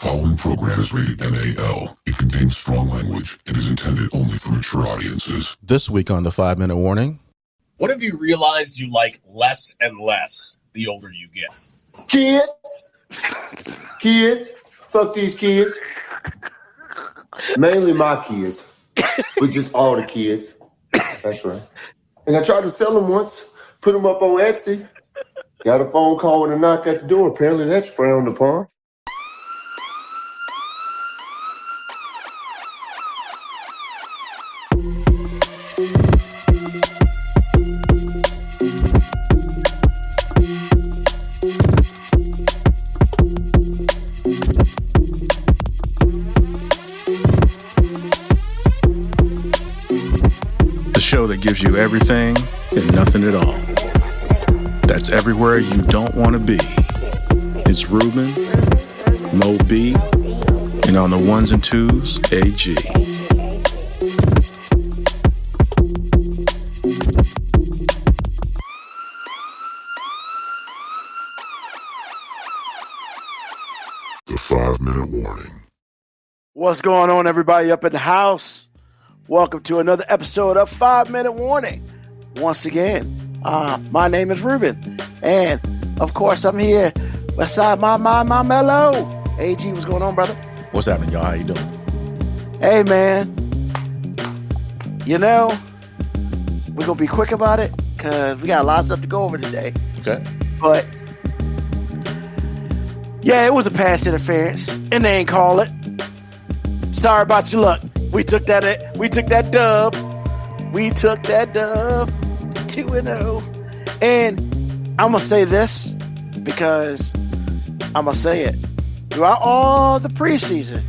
following program is rated MAL. It contains strong language and is intended only for mature audiences. This week on the 5-Minute Warning. What have you realized you like less and less the older you get? Kids. Fuck these kids. Mainly my kids. But just all the kids. That's right. And I tried to sell them once. Put them up on Etsy. Got a phone call with a knock at the door. Apparently that's frowned upon. The show that gives you everything and nothing at all. That's everywhere you don't want to be. It's Ruben, Mo B, and on the ones and twos, AG. The 5-Minute Warning. What's going on, everybody up in the house? Welcome to another episode of 5-Minute Warning. Once again, my name is Ruben, and of course I'm here beside my mellow AG. What's going on, brother? What's happening, y'all? How you doing? Hey, man. You know, we're gonna be quick about it because we got a lot of stuff to go over today. Okay. But yeah, it was a pass interference, and they ain't call it. Sorry about your luck. We took that dub. We took that dub 2-0. And I'm going to say this because I'm going to say it. Throughout all the preseason,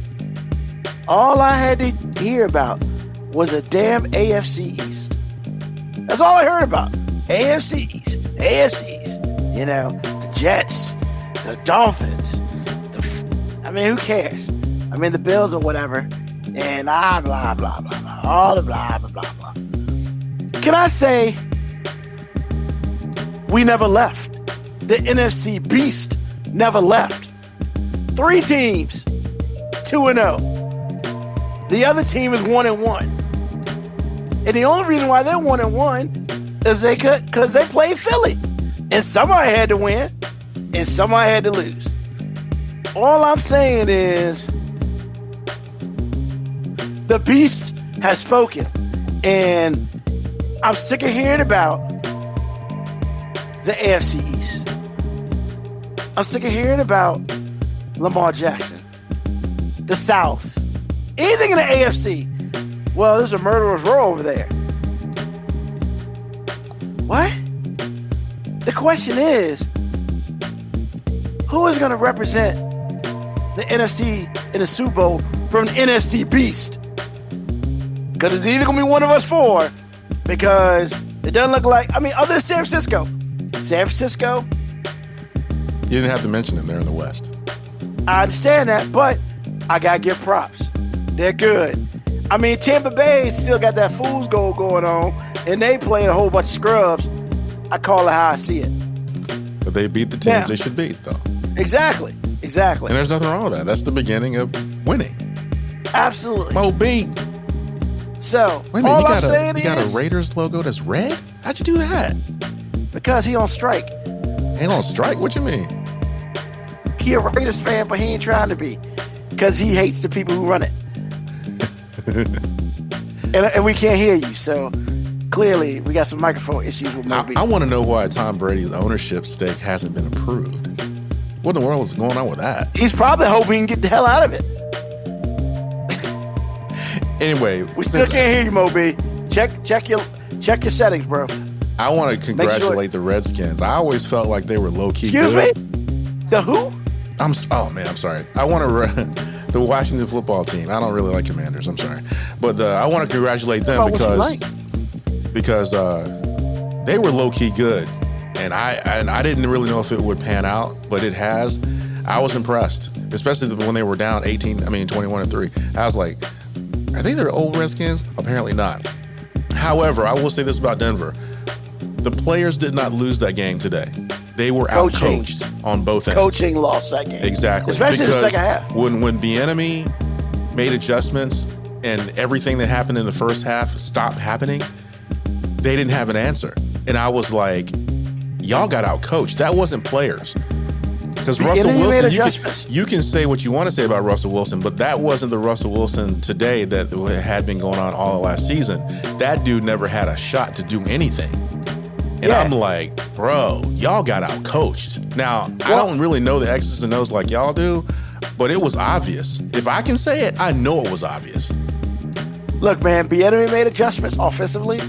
all I had to hear about was a damn AFC East. That's all I heard about. AFC East. You know, the Jets, the Dolphins. Who cares? The Bills or whatever. And blah, blah, blah, blah. All the blah, blah, blah, blah. Can I say we never left? The NFC beast never left. 3 teams, 2-0. The other team is 1-1. And the only reason why they're 1-1 is because they played Philly. And somebody had to win, and somebody had to lose. All I'm saying is the beast has spoken, and I'm sick of hearing about the AFC East. I'm sick of hearing about Lamar Jackson, the South, anything in the AFC. Well, there's a murderer's row over there. What? The question is, who is going to represent the NFC in the Super Bowl from the NFC beast? Because it's either going to be one of us 4, because it doesn't look like, other than San Francisco. San Francisco. You didn't have to mention them. They're in the West. I understand that, but I got to give props. They're good. Tampa Bay still got that fool's goal going on, and they playing a whole bunch of scrubs. I call it how I see it. But they beat the teams they should beat, though. Exactly. And there's nothing wrong with that. That's the beginning of winning. Absolutely. Mo B. So, wait a minute, all I'm saying you got a Raiders logo that's red? How'd you do that? Because he on strike. Ain't on strike? What you mean? He a Raiders fan, but he ain't trying to be. Because he hates the people who run it. and we can't hear you, so clearly we got some microphone issues with Mo B. I want to know why Tom Brady's ownership stake hasn't been approved. What in the world is going on with that? He's probably hoping he can get the hell out of it. Anyway, we still can't hear you, Mo B. Check your settings, bro. I want to congratulate the Redskins. I always felt like they were low-key good. Excuse me? The who? I'm sorry. I want to the Washington football team. I don't really like Commanders. I'm sorry. But I want to congratulate them because they were low-key good. And I didn't really know if it would pan out, but it has. I was impressed, especially when they were down 21-3. I was like, are they the old Redskins? Apparently not. However, I will say this about Denver. The players did not lose that game today. They were outcoached on both ends. Coaching lost that game. Exactly. Especially because the second half. When Bieniemy made adjustments and everything that happened in the first half stopped happening, they didn't have an answer. And I was like, y'all got outcoached. That wasn't players. Because Russell Wilson, you can say what you want to say about Russell Wilson, but that wasn't the Russell Wilson today that had been going on all last season. That dude never had a shot to do anything. And I'm like, bro, y'all got outcoached. Now, I don't really know the X's and O's like y'all do, but it was obvious. If I can say it, I know it was obvious. Look, man, Bieniemy made adjustments offensively,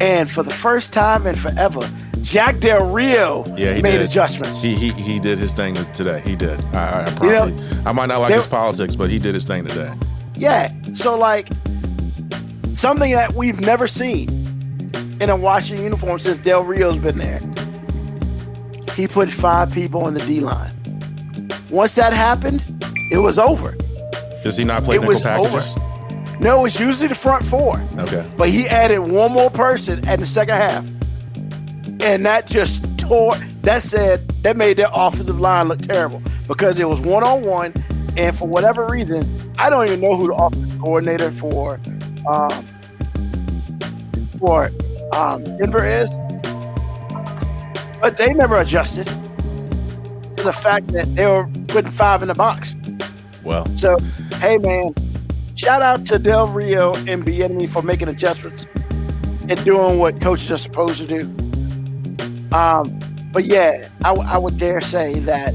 and for the first time in forever, Jack Del Rio made adjustments. He did his thing today. He did. I might not like his politics, but he did his thing today. Yeah. So, like, something that we've never seen in a Washington uniform since Del Rio's been there. He put 5 people on the D-line. Once that happened, it was over. Does he not play nickel packages? Over. No, it's usually the front 4. Okay. But he added one more person at the second half. And that just that made their offensive line look terrible because it was one-on-one, and for whatever reason, I don't even know who the offensive coordinator for Denver is, but they never adjusted to the fact that they were putting 5 in the box. Well, so hey man, shout out to Del Rio and Bieniemy for making adjustments and doing what coaches are supposed to do. But yeah, I would dare say that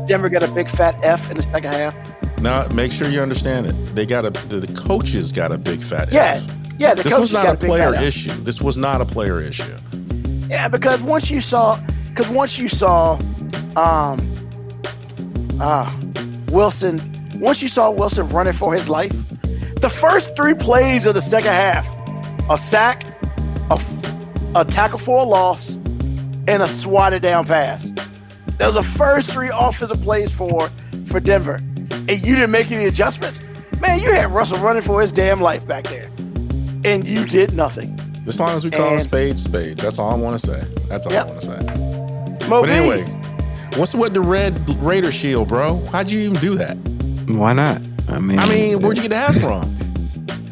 Denver got a big fat F in the second half. Now, make sure you understand it. They got the coaches got a big fat F. Yeah, the this coaches was not got a player issue. This was not a player issue. Yeah, because once you saw Wilson running for his life, the first 3 plays of the second half, a sack, a tackle for a loss, and a swatted down pass. Those are the first 3 offensive plays for Denver. And you didn't make any adjustments? Man, you had Russell running for his damn life back there. And you did nothing. As long as we call spades spades. That's all I want to say. That's all I want to say. But anyway, what's with the red Raider shield, bro? How'd you even do that? Why not? I mean, where'd you get the hat from?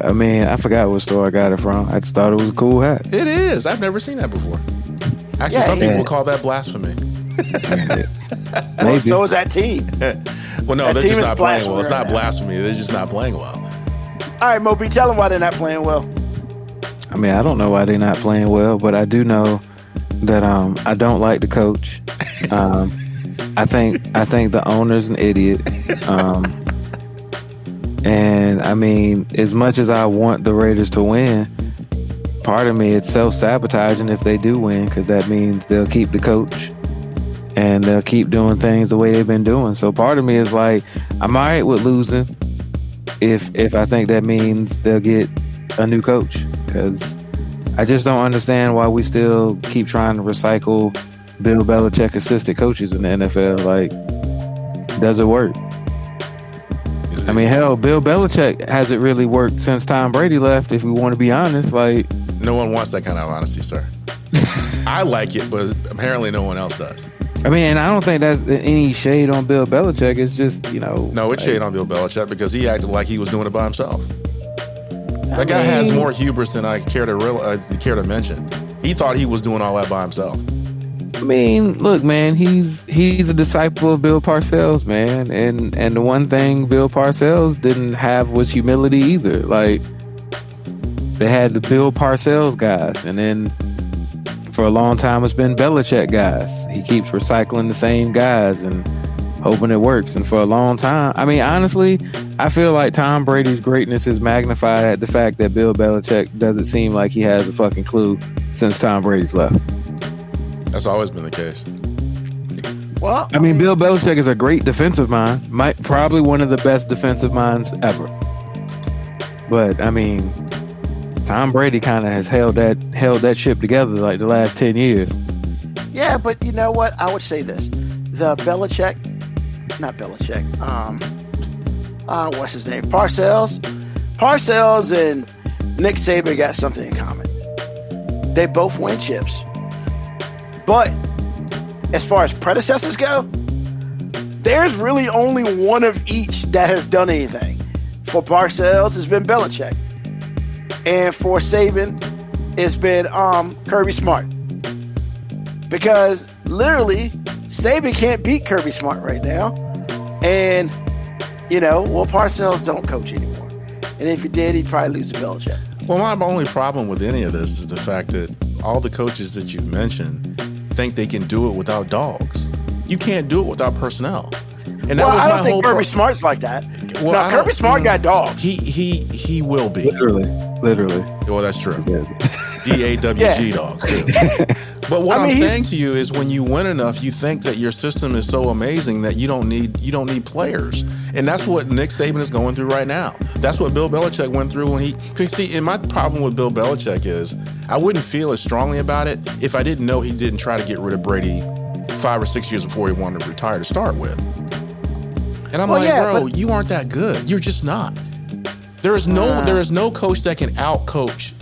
I mean, I forgot what store I got it from. I just thought it was a cool hat. It is. I've never seen that before. Actually, some people would call that blasphemy. Well, so is that team. Well, no, they're just not playing well. It's not blasphemy. They're just not playing well. All right, Moby, tell them why they're not playing well. I mean, I don't know why they're not playing well, but I do know that I don't like the coach. I think the owner's an idiot. And I mean, as much as I want the Raiders to win, part of me it's self-sabotaging if they do win, because that means they'll keep the coach and they'll keep doing things the way they've been doing. So part of me is like, I'm all right with losing if I think that means they'll get a new coach, because I just don't understand why we still keep trying to recycle Bill Belichick assistant coaches in the NFL. Like, does it work? I mean, hell, Bill Belichick hasn't really worked since Tom Brady left, if we want to be honest. Like, no one wants that kind of honesty, sir. I like it, but apparently no one else does. I mean, and I don't think that's any shade on Bill Belichick. It's just, No, it's shade on Bill Belichick because he acted like he was doing it by himself. That guy has more hubris than I care to mention. He thought he was doing all that by himself. I mean, look, man, he's a disciple of Bill Parcells, man, and the one thing Bill Parcells didn't have was humility either. Like, they had the Bill Parcells guys, and then for a long time it's been Belichick guys. He keeps recycling the same guys and hoping it works. And for a long time, I mean, honestly, I feel like Tom Brady's greatness is magnified at the fact that Bill Belichick doesn't seem like he has a fucking clue since Tom Brady's left. That's always been the case. Well, I mean, Bill Belichick is a great defensive mind, probably one of the best defensive minds ever. But I mean, Tom Brady kind of has held that ship together like the last 10 years. Yeah, but you know what? I would say this: not Belichick. What's his name? Parcells and Nick Saban got something in common. They both win chips. But as far as predecessors go, there's really only one of each that has done anything. For Parcells, it's been Belichick. And for Saban, it's been Kirby Smart. Because literally, Saban can't beat Kirby Smart right now. And, Parcells don't coach anymore. And if he did, he'd probably lose to Belichick. Well, my only problem with any of this is the fact that all the coaches that you've mentioned think they can do it without dogs. You can't do it without personnel. And that was I my don't think whole Kirby Smart's like that. Well, no, Kirby Smart got dogs. He will be. Literally. Well, that's true. Yeah. DAWG dogs too. But what I'm saying to you is, when you win enough, you think that your system is so amazing that you don't need players, and that's what Nick Saban is going through right now. That's what Bill Belichick went through when he. See, and my problem with Bill Belichick is I wouldn't feel as strongly about it if I didn't know he didn't try to get rid of Brady 5 or 6 years before he wanted to retire to start with. And I'm bro, you aren't that good. You're just not. There is no coach that can out-coach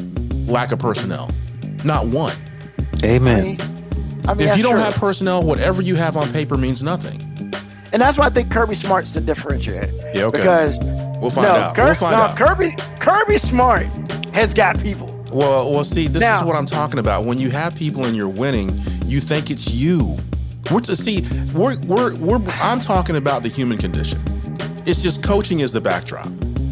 lack of personnel. Not one. Amen. If you don't have personnel, whatever you have on paper means nothing. And that's why I think Kirby Smart's the differentiator. Yeah, okay. Because we'll find out. Kirby Smart has got people. Well, see, this is what I'm talking about. When you have people and you're winning, you think it's you. I'm talking about the human condition. It's just coaching is the backdrop.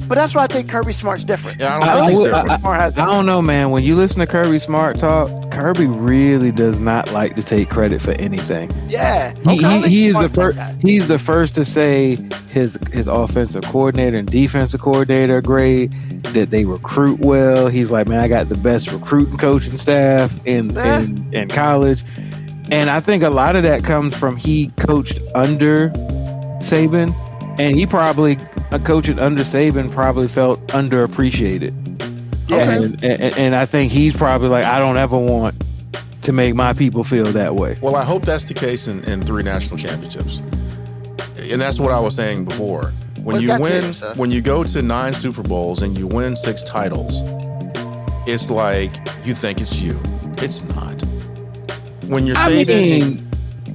But that's why I think Kirby Smart's different. Yeah, I don't think he's different. I don't know, man. When you listen to Kirby Smart talk, Kirby really does not like to take credit for anything. Yeah. He is the first. He's the first to say his offensive coordinator and defensive coordinator are great, that they recruit well. He's like, man, I got the best recruiting coaching staff in college. And I think a lot of that comes from he coached under Saban, and he probably coaching under Saban probably felt underappreciated. Yeah, and I think he's probably like, I don't ever want to make my people feel that way. Well, I hope that's the case in 3 national championships, and that's what I was saying before. When you go to 9 Super Bowls and you win 6 titles, it's like you think it's you. It's not. When you're saying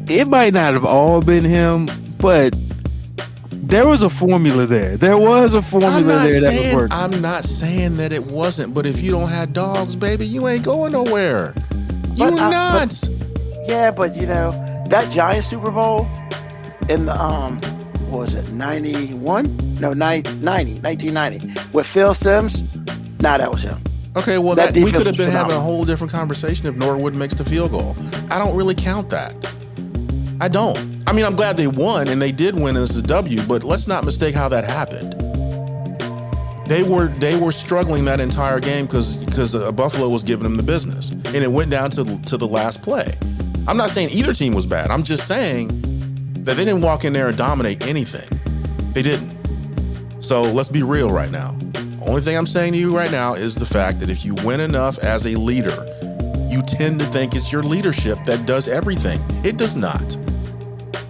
it might not have all been him, but there was a formula there. There was a formula there that was working. I'm not saying that it wasn't, but if you don't have dogs, baby, you ain't going nowhere. You're not. But that Giants Super Bowl in the what was it, 91? No, 1990 with Phil Simms. Nah, that was him. Okay, well, we could have been having a whole different conversation if Norwood makes the field goal. I don't really count that. I don't. I mean, I'm glad they won, and they did win as a W, but let's not mistake how that happened. They were struggling that entire game because Buffalo was giving them the business, and it went down to the last play. I'm not saying either team was bad. I'm just saying that they didn't walk in there and dominate anything. They didn't. So let's be real right now. Only thing I'm saying to you right now is the fact that if you win enough as a leader, you tend to think it's your leadership that does everything. It does not.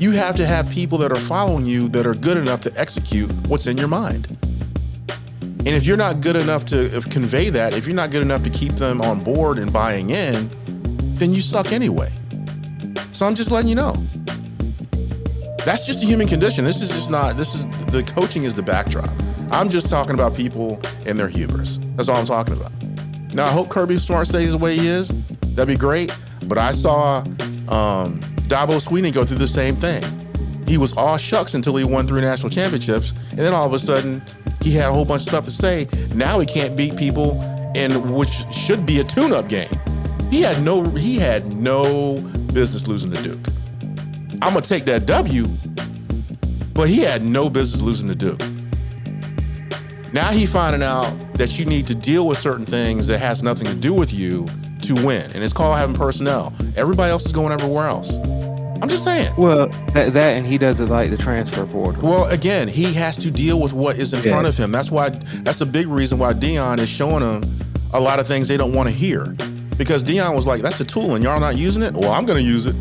You have to have people that are following you that are good enough to execute what's in your mind. And if you're not good enough to convey that, if you're not good enough to keep them on board and buying in, then you suck anyway. So I'm just letting you know. That's just a human condition. The coaching is the backdrop. I'm just talking about people and their hubris. That's all I'm talking about. Now, I hope Kirby Smart stays the way he is. That'd be great. But I saw Dabo Swinney go through the same thing. He was all shucks until he won 3 national championships. And then all of a sudden, he had a whole bunch of stuff to say. Now he can't beat people in which should be a tune-up game. He had no business losing to Duke. I'm going to take that W, but he had no business losing to Duke. Now he's finding out that you need to deal with certain things that has nothing to do with you to win. And it's called having personnel. Everybody else is going everywhere else. I'm just saying. Well, that and he doesn't like the transfer portal. Well, again, he has to deal with what is in front of him. That's a big reason why Deion is showing him a lot of things they don't want to hear. Because Deion was like, that's a tool and y'all not using it? Well, I'm going to use it.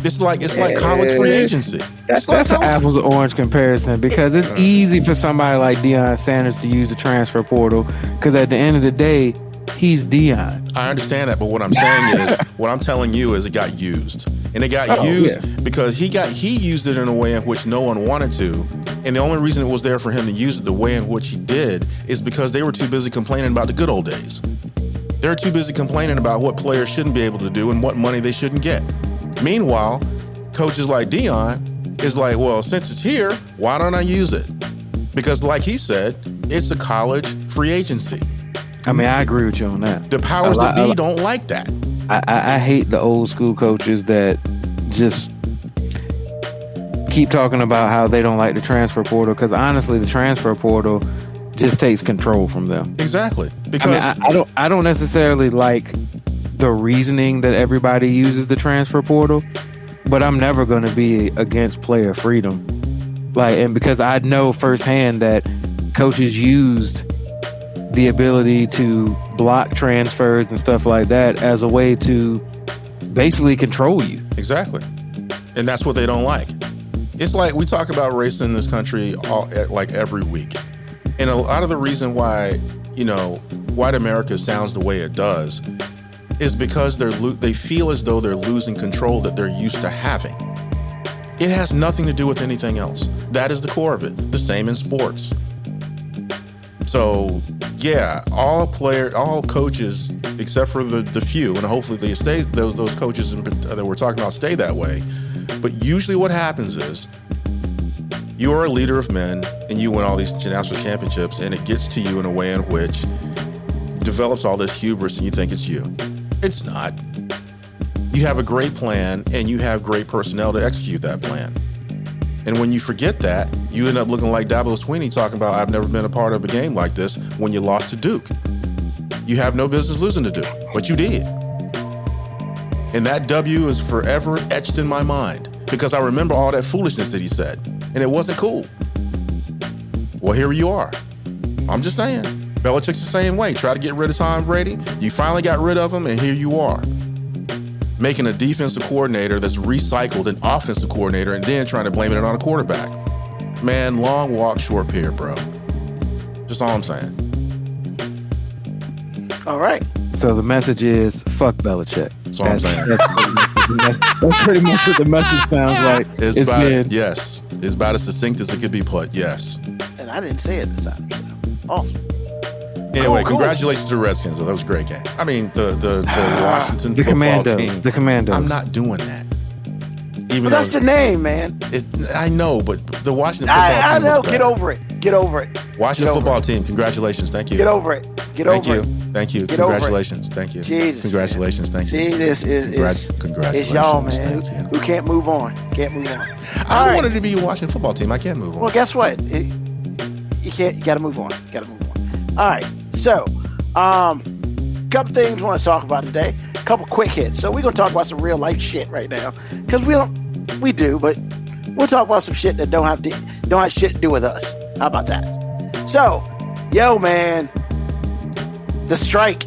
It's like college free agency. That's an apples to orange comparison, because it's easy for somebody like Deion Sanders to use the transfer portal, because at the end of the day, he's Deion. I understand that, but what I'm saying is, what I'm telling you is it got used. and it got used because he used it in a way in which no one wanted to. And the only reason it was there for him to use it the way in which he did is because they were too busy complaining about the good old days. They're too busy complaining about what players shouldn't be able to do and what money they shouldn't get. Meanwhile, coaches like Deion is like, well, since it's here, why don't I use it? Because like he said, it's a college free agency. I mean, I agree with you on that. The powers that be don't like that. I hate the old school coaches that just keep talking about how they don't like the transfer portal, because honestly, the transfer portal just takes control from them. Exactly. Because I don't necessarily like the reasoning that everybody uses the transfer portal, but I'm never going to be against player freedom. And because I know firsthand that coaches used the ability to block transfers and stuff like that as a way to basically control you. Exactly. And that's what they don't like. It's like we talk about race in this country every week. And a lot of the reason why, white America sounds the way it does is because they feel as though they're losing control that they're used to having. It has nothing to do with anything else. That is the core of it. The same in sports. So, yeah, all coaches, except for the few, and hopefully they stay, those coaches that we're talking about stay that way. But usually what happens is you are a leader of men and you win all these national championships, and it gets to you in a way in which develops all this hubris and you think it's you. It's not. You have a great plan and you have great personnel to execute that plan. And when you forget that, you end up looking like Dabo Swinney talking about, I've never been a part of a game like this when you lost to Duke. You have no business losing to Duke, but you did. And that W is forever etched in my mind because I remember all that foolishness that he said, and it wasn't cool. Well, here you are. I'm just saying. Belichick's the same way. Try to get rid of Tom Brady. You finally got rid of him, and here you are. Making a defensive coordinator that's recycled an offensive coordinator and then trying to blame it on a quarterback. Man, long walk, short pier, bro. Just all I'm saying. All right. So the message is, fuck Belichick. That's all I'm saying. That's pretty much what the message sounds like. Yes. It's about as succinct as it could be put, yes. And I didn't say it this time. Awesome. Anyway, congratulations to the Redskins. That was a great game. I mean, the Washington football team. The Commandos. I'm not doing that. But that's the name, man. I know, but the Washington football team. I know. Get over it. Washington football team. Congratulations. Thank you. Get over it. Thank you. Get Congratulations. Thank you. Jesus. Congratulations. Man. Thank you. See, this is congratulations. It's y'all, man. Who can't move on. I wanted to be a Washington football team. I can't move on. Well, guess what? You can't. You got to move on. All right. So, couple things we want to talk about today. A couple quick hits. So we're gonna talk about some real life shit right now because we do, but we'll talk about some shit that don't have shit to do with us. How about that? So, man, the strike.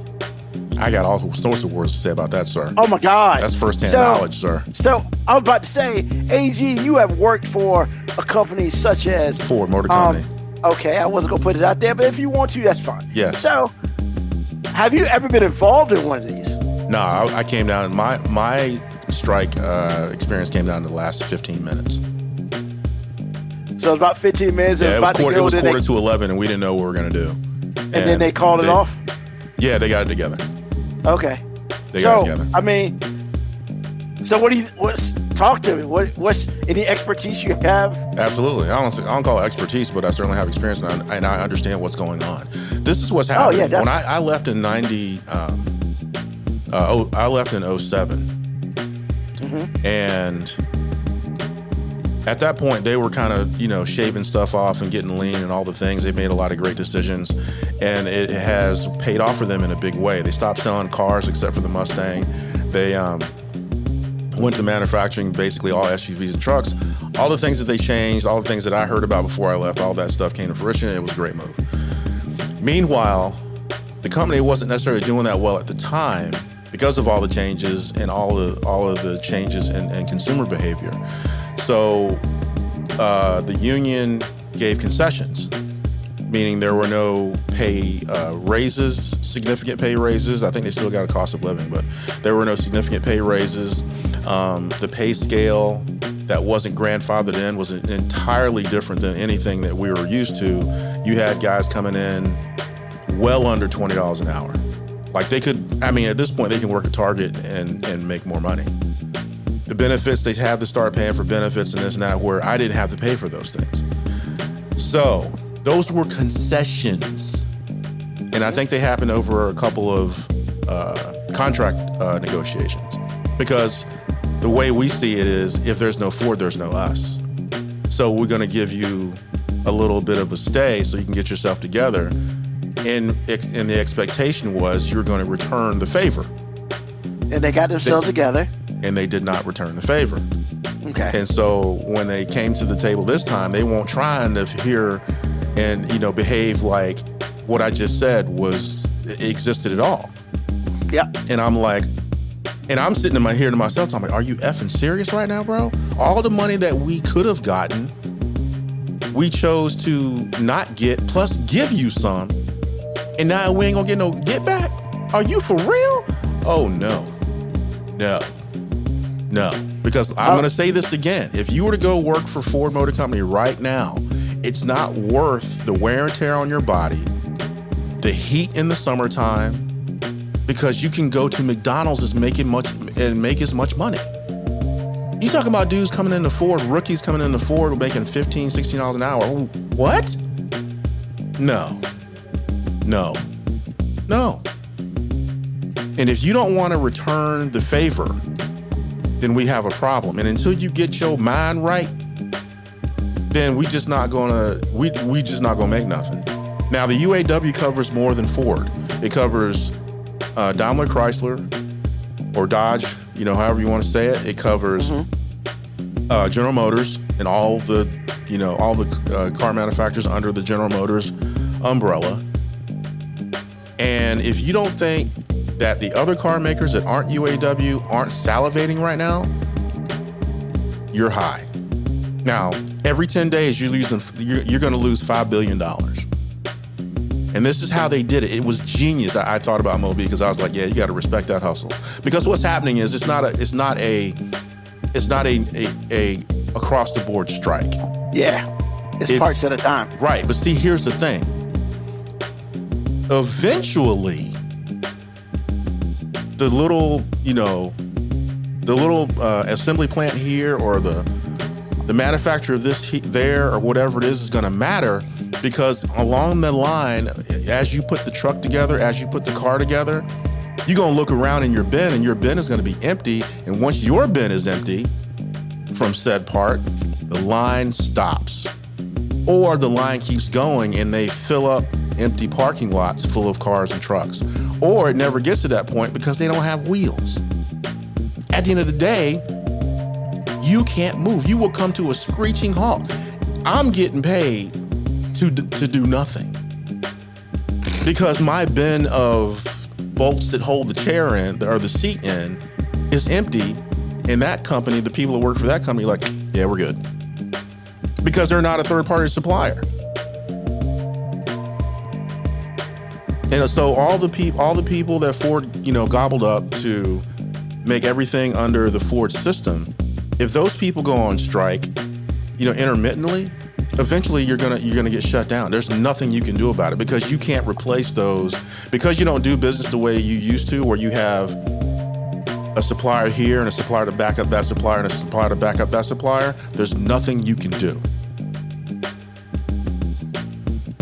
I got all sorts of words to say about that, sir. Oh my God, that's firsthand knowledge, sir. So I was about to say, AG, you have worked for a company such as Ford Motor Company. Okay, I wasn't gonna put it out there, but if you want to, that's fine. Yes. So, have you ever been involved in one of these? No, I came down. My strike experience came down to the last 15 minutes. So it was about 15 minutes. Yeah, it was quarter to 11, and we didn't know what we were gonna do. And then they called it off. Yeah, they got it together. Okay. They got it together. I mean, so talk to me. What's any expertise you have? Absolutely. I don't call it expertise, but I certainly have experience and I understand what's going on. This is what's happening. Oh, yeah, when I left in 90, I left in 07. Mm-hmm. And at that point, they were kind of, shaving stuff off and getting lean and all the things. They made a lot of great decisions, and it has paid off for them in a big way. They stopped selling cars except for the Mustang. They went to manufacturing basically all SUVs and trucks. All the things that they changed, all the things that I heard about before I left, all that stuff came to fruition. It was a great move. Meanwhile, the company wasn't necessarily doing that well at the time because of all the changes and all of the changes in consumer behavior. So the union gave concessions. meaning there were no pay raises, significant pay raises. I think they still got a cost of living, but there were no significant pay raises. The pay scale that wasn't grandfathered in was entirely different than anything that we were used to. You had guys coming in well under $20 an hour. Like they could, I mean, at this point, they can work at Target and make more money. The benefits, they have to start paying for benefits and this and that, where I didn't have to pay for those things. So those were concessions. And I think they happened over a couple of contract negotiations. Because the way we see it is, if there's no Ford, there's no us. So we're going to give you a little bit of a stay so you can get yourself together. And the expectation was you're going to return the favor. And they got themselves together. And they did not return the favor. Okay. And so when they came to the table this time, they won't try and hear and, behave like what I just said existed at all. Yep. And I'm like, and I'm sitting in my here to myself, I'm like, are you effing serious right now, bro? All the money that we could have gotten, we chose to not get, plus give you some. And now we ain't gonna get no get back? Are you for real? Oh, no. Because I'm gonna say this again. If you were to go work for Ford Motor Company right now, it's not worth the wear and tear on your body, the heat in the summertime, because you can go to McDonald's and make as much money. You talking about dudes coming into Ford, rookies coming into Ford making $15, $16 an hour. What? No. And if you don't want to return the favor, then we have a problem. And until you get your mind right, then we just not gonna make nothing. Now the UAW covers more than Ford. It covers Daimler Chrysler or Dodge, however you want to say it. It covers General Motors and all the car manufacturers under the General Motors umbrella. And if you don't think that the other car makers that aren't UAW aren't salivating right now, you're high. Now, every 10 days you're going to lose $5 billion. And this is how they did it. It was genius. I thought about Moby because I was like, yeah, you got to respect that hustle. Because what's happening is it's not a across the board strike. Yeah, it's parts at a time. Right, but see, here's the thing. Eventually, the little assembly plant here or the manufacturer of this there or whatever it is going to matter, because along the line, as you put the truck together, as you put the car together, you're going to look around in your bin and your bin is going to be empty. And once your bin is empty from said part, the line stops. Or the line keeps going and they fill up empty parking lots full of cars and trucks. Or it never gets to that point because they don't have wheels. At the end of the day, you can't move. You will come to a screeching halt. I'm getting paid to do nothing because my bin of bolts that hold the chair in or the seat in is empty. And that company, the people that work for that company, are like, yeah, we're good, because they're not a third-party supplier. And so all the people that Ford, gobbled up to make everything under the Ford system, if those people go on strike, intermittently, eventually you're gonna get shut down. There's nothing you can do about it because you can't replace those, because you don't do business the way you used to, where you have a supplier here and a supplier to back up that supplier and a supplier to back up that supplier. There's nothing you can do.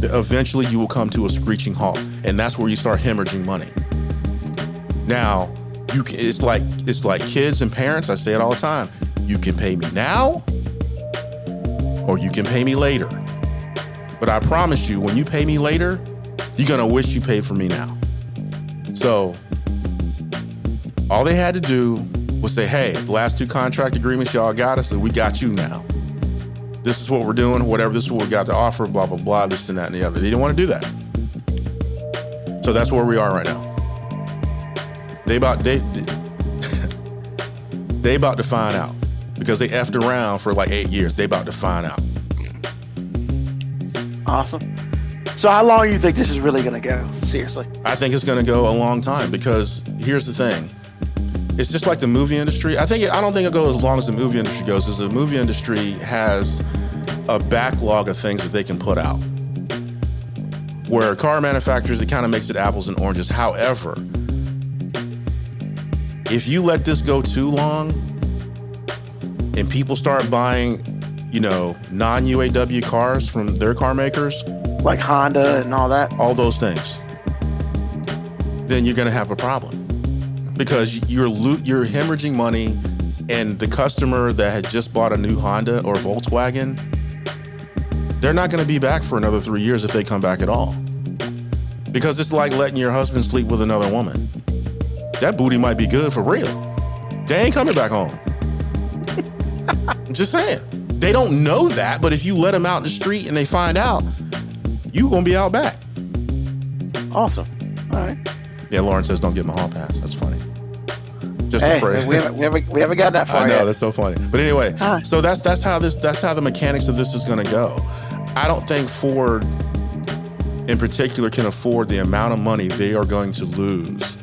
Eventually you will come to a screeching halt, and that's where you start hemorrhaging money. Now, it's like kids and parents. I say it all the time. You can pay me now or you can pay me later. But I promise you, when you pay me later, you're gonna wish you paid for me now. So all they had to do was say, hey, the last 2 contract agreements y'all got us, and we got you now. This is what we're doing, whatever, this is what we got to offer, blah, blah, blah, this and that and the other. They didn't want to do that. So that's where we are right now. They about to find out, because they effed around for like 8 years. They about to find out. Awesome. So how long do you think this is really going to go? Seriously. I think it's going to go a long time because here's the thing. It's just like the movie industry. I don't think it goes as long as the movie industry goes, because the movie industry has a backlog of things that they can put out. Where car manufacturers, it kind of makes it apples and oranges. However, if you let this go too long and people start buying, non-UAW cars from their car makers, like Honda and all that, all those things, then you're going to have a problem because you're hemorrhaging money, and the customer that had just bought a new Honda or Volkswagen, they're not going to be back for another 3 years if they come back at all. Because it's like letting your husband sleep with another woman. That booty might be good for real. They ain't coming back home. I'm just saying. They don't know that, but if you let them out in the street and they find out, you gonna be out back. Awesome. All right. Yeah, Lauren says don't give him a hall pass. That's funny. Just hey, a phrase. we haven't got that far I know, yet. that's so funny. But anyway, so that's how the mechanics of this is gonna go. I don't think Ford in particular can afford the amount of money they are going to lose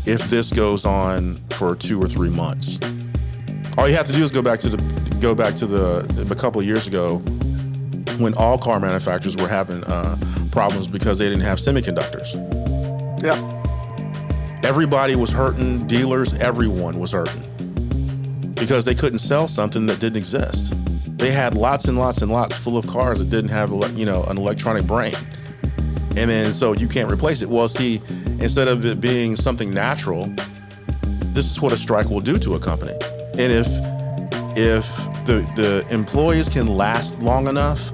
if this goes on for 2 or 3 months. All you have to do is go back to a couple of years ago when all car manufacturers were having problems because they didn't have semiconductors. Yeah. Everybody was hurting, dealers, everyone was hurting because they couldn't sell something that didn't exist. They had lots and lots and lots full of cars that didn't have an electronic brain. And then so you can't replace it. Well, see, instead of it being something natural, this is what a strike will do to a company. And if the employees can last long enough,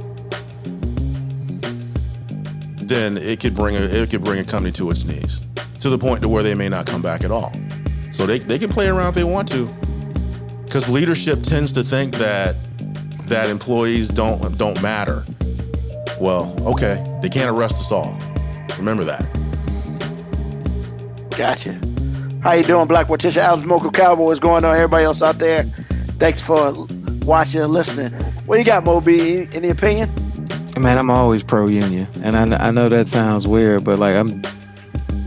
then it could bring a company to its knees, to the point to where they may not come back at all. So they can play around if they want to, because leadership tends to think that employees don't matter. Well, okay, they can't arrest us all. Remember that. Gotcha. How you doing, Black Morticia, Alex Mocha Cowboy? What's going on, everybody else out there? Thanks for watching and listening. What you got, Moby? Any opinion? Man, I'm always pro-union, and I know that sounds weird, but like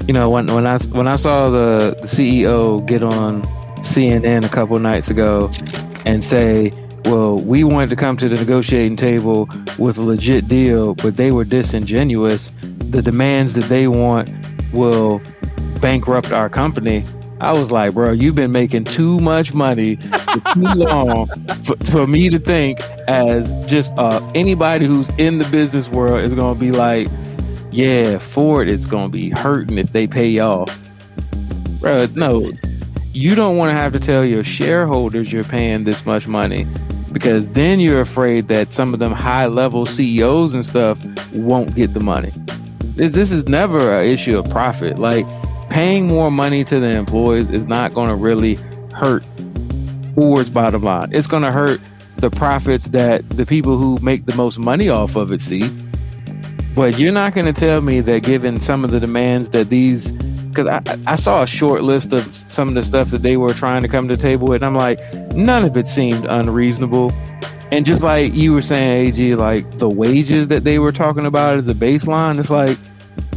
when I saw the CEO get on CNN a couple nights ago and say, well, we wanted to come to the negotiating table with a legit deal, but they were disingenuous. The demands that they want will bankrupt our company. I was like, bro, you've been making too much money for too long for me to think as just anybody who's in the business world is going to be like, yeah, Ford is going to be hurting if they pay y'all. Bro, no, you don't want to have to tell your shareholders you're paying this much money, because then you're afraid that some of them high-level CEOs and stuff won't get the money. This is never an issue of profit. Like, paying more money to the employees is not going to really hurt Ford's bottom line. It's going to hurt the profits that the people who make the most money off of it see. But you're not going to tell me that given some of the demands that these... Because I saw a short list of some of the stuff that they were trying to come to the table with, and I'm like, none of it seemed unreasonable. And just like you were saying, AG, like the wages that they were talking about as a baseline, it's like,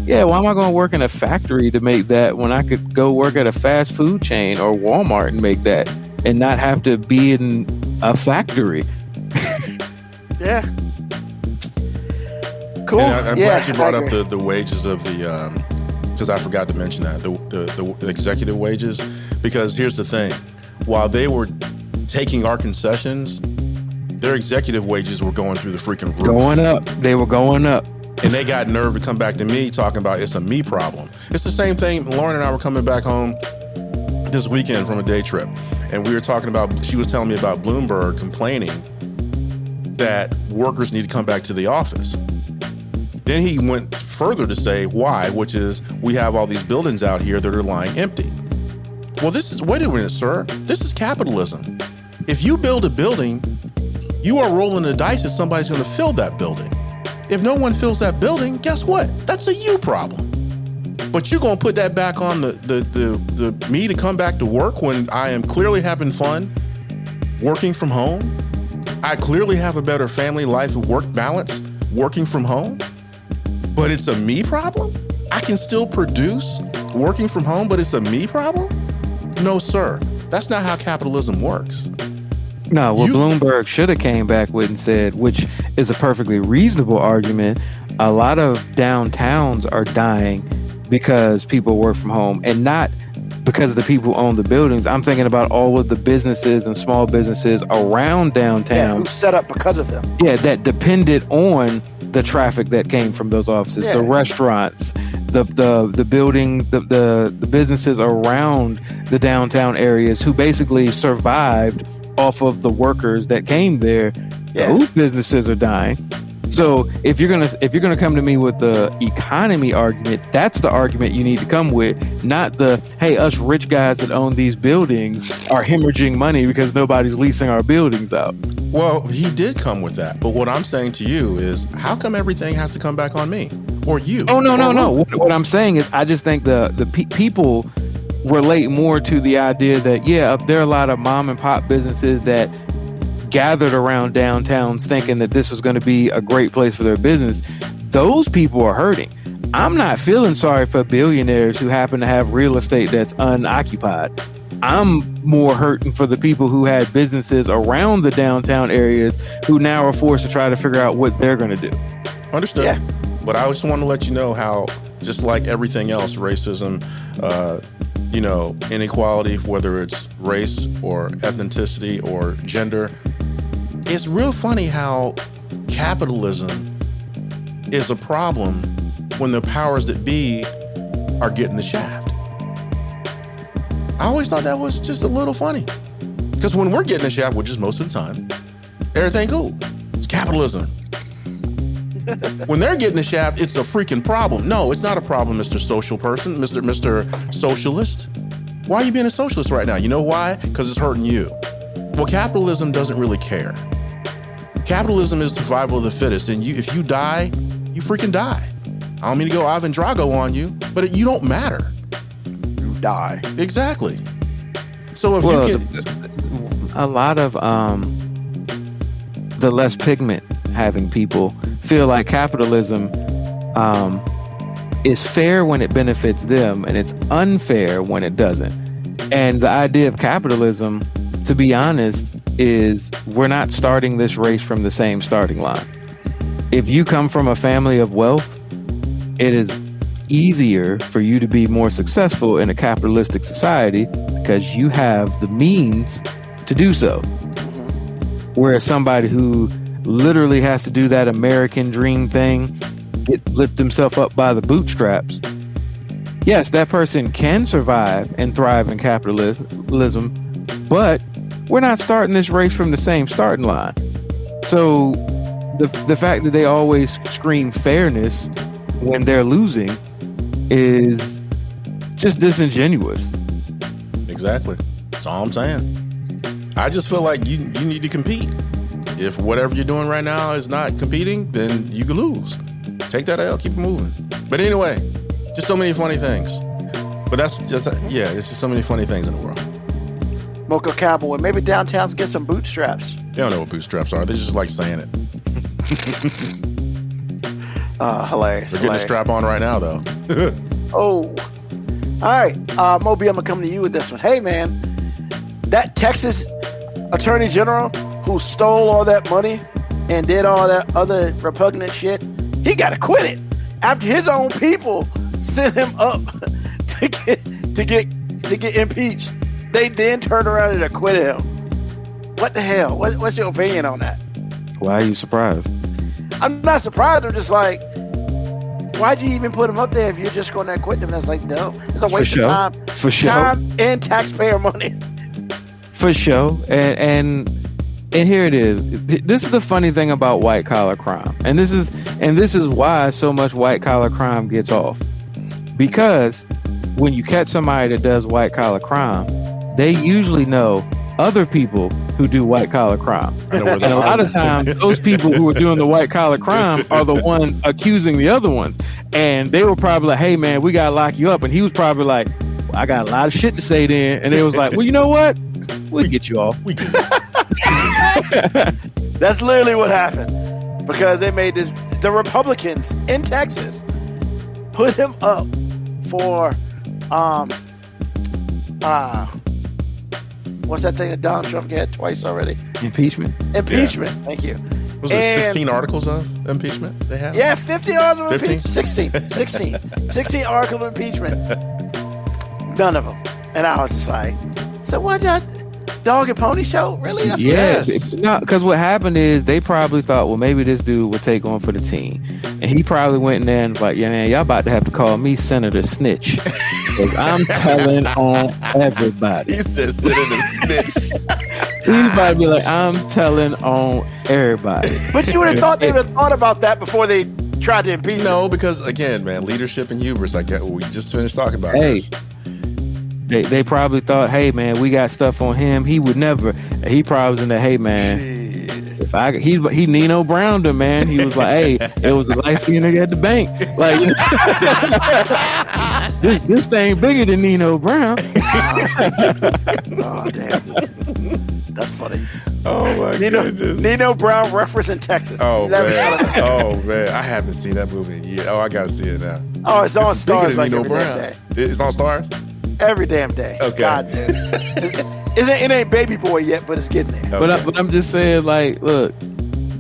yeah, why am I going to work in a factory to make that when I could go work at a fast food chain or Walmart and make that and not have to be in a factory? Yeah. Cool. And I'm yeah, glad you brought up the wages of the... because I forgot to mention that, the executive wages. Because here's the thing. While they were taking our concessions, their executive wages were going through the freaking roof. Going up. They were going up. And they got nerve to come back to me talking about it's a me problem. It's the same thing. Lauren and I were coming back home this weekend from a day trip. And we were talking about, she was telling me about Bloomberg complaining that workers need to come back to the office. Then he went further to say why, which is we have all these buildings out here that are lying empty. Well, wait a minute, sir. This is capitalism. If you build a building, you are rolling the dice that somebody's going to fill that building. If no one fills that building, guess what? That's a you problem. But you're going to put that back on the me to come back to work when I am clearly having fun working from home. I clearly have a better family life and work balance working from home. But it's a me problem? I can still produce working from home, but it's a me problem? No, sir. That's not how capitalism works. No, what Bloomberg should have came back with and said, which is a perfectly reasonable argument, a lot of downtowns are dying because people work from home and not because of the people who own the buildings. I'm thinking about all of the businesses and small businesses around downtown. Who set up because of them. Yeah, that depended on the traffic that came from those offices, the restaurants, the building, the businesses around the downtown areas who basically survived off of the workers that came there. Those businesses are dying. So if you're gonna come to me with the economy argument, that's the argument you need to come with, not the, hey, us rich guys that own these buildings are hemorrhaging money because nobody's leasing our buildings out. Well, he did come with that. But what I'm saying to you is, how come everything has to come back on me or you? Oh, no. What I'm saying is, I just think the people relate more to the idea that, there are a lot of mom and pop businesses that gathered around downtowns thinking that this was going to be a great place for their business. Those people are hurting. I'm not feeling sorry for billionaires who happen to have real estate that's unoccupied. I'm more hurting for the people who had businesses around the downtown areas who now are forced to try to figure out what they're going to do. Understood. Yeah. But I just want to let you know how, just like everything else, racism, inequality, whether it's race or ethnicity or gender, it's real funny how capitalism is a problem when the powers that be are getting the shaft. I always thought that was just a little funny. Because when we're getting the shaft, which is most of the time, everything cool. It's capitalism. When they're getting the shaft, it's a freaking problem. No, it's not a problem, Mr. Social Person, Mr. Socialist. Why are you being a socialist right now? You know why? Because it's hurting you. Well, capitalism doesn't really care. Capitalism is survival of the fittest, and if you die, you freaking die. I don't mean to go Ivan Drago on you, but you don't matter. You die. Exactly. So if you get a lot of the less pigment having people feel like capitalism is fair when it benefits them, and it's unfair when it doesn't. And the idea of capitalism, to be honest, is we're not starting this race from the same starting line. If you come from a family of wealth, it is easier for you to be more successful in a capitalistic society because you have the means to do so. Whereas somebody who literally has to do that American dream thing, lift himself up by the bootstraps, yes, that person can survive and thrive in capitalism, but we're not starting this race from the same starting line. So the fact that they always scream fairness when they're losing is just disingenuous. Exactly. That's all I'm saying. I just feel like you need to compete. If whatever you're doing right now is not competing, then you can lose. Take that L, keep it moving. But anyway, just so many funny things. But it's just so many funny things in the world. Mocha Cowboy, maybe downtowns get some bootstraps. They don't know what bootstraps are. They just like saying it. Hilarious. They're getting a strap on right now, though. Oh. All right. Moby, I'm going to come to you with this one. Hey, man, that Texas Attorney General who stole all that money and did all that other repugnant shit, he got acquitted after his own people sent him up to get impeached. They then turned around and acquitted him. What the hell? What's your opinion on that? Why are you surprised? I'm not surprised. I'm just like, why'd you even put him up there if you're just going to acquit him? That's like dumb. It's a waste of time. For sure. Time and taxpayer money. For sure. And here it is. This is the funny thing about white collar crime. And this is why so much white collar crime gets off. Because when you catch somebody that does white collar crime, they usually know other people who do white collar crime. And a lot of times, those people who are doing the white collar crime are the ones accusing the other ones. And they were probably like, hey, man, we got to lock you up. And he was probably like, well, I got a lot of shit to say then. And they was like, well, you know what? We'll get you off. That's literally what happened. Because they made this, the Republicans in Texas put him up for what's that thing that Donald Trump had twice already? Impeachment. Impeachment. Thank you. Was it 16 articles of impeachment they have? Yeah, 15 articles of 15? impeachment. 16 articles of impeachment. None of them. And I was just like, so what, that dog and pony show? Really? Yes. No, because what happened is they probably thought, well, maybe this dude would take on for the team. And he probably went in there and was like, yeah, man, y'all about to have to call me Senator Snitch. Because I'm telling on everybody. He said Senator Snitch. He's about to be like, I'm telling on everybody. But you would have thought they would have thought about that before they tried to impeach him. No, because again, man, leadership and hubris. We just finished talking about Hey. this. They probably thought, hey, man, we got stuff on him. He would never. He probably was in there, hey, man. If he Nino Browned him, man. He was like, hey, it was a light skinned nigga at the bank. Like this thing bigger than Nino Brown. Oh, damn. That's funny. Oh my goodness. Nino Brown reference in Texas. Oh That's man. funny. Oh man. I haven't seen that movie in years. Oh, I gotta see it now. Oh, it's on It's bigger Stars than like Nino every damn Brown. day. It's on Stars? Every damn day. Okay. God damn. It ain't Baby Boy yet, but it's getting there. Okay. But I'm just saying, like, look,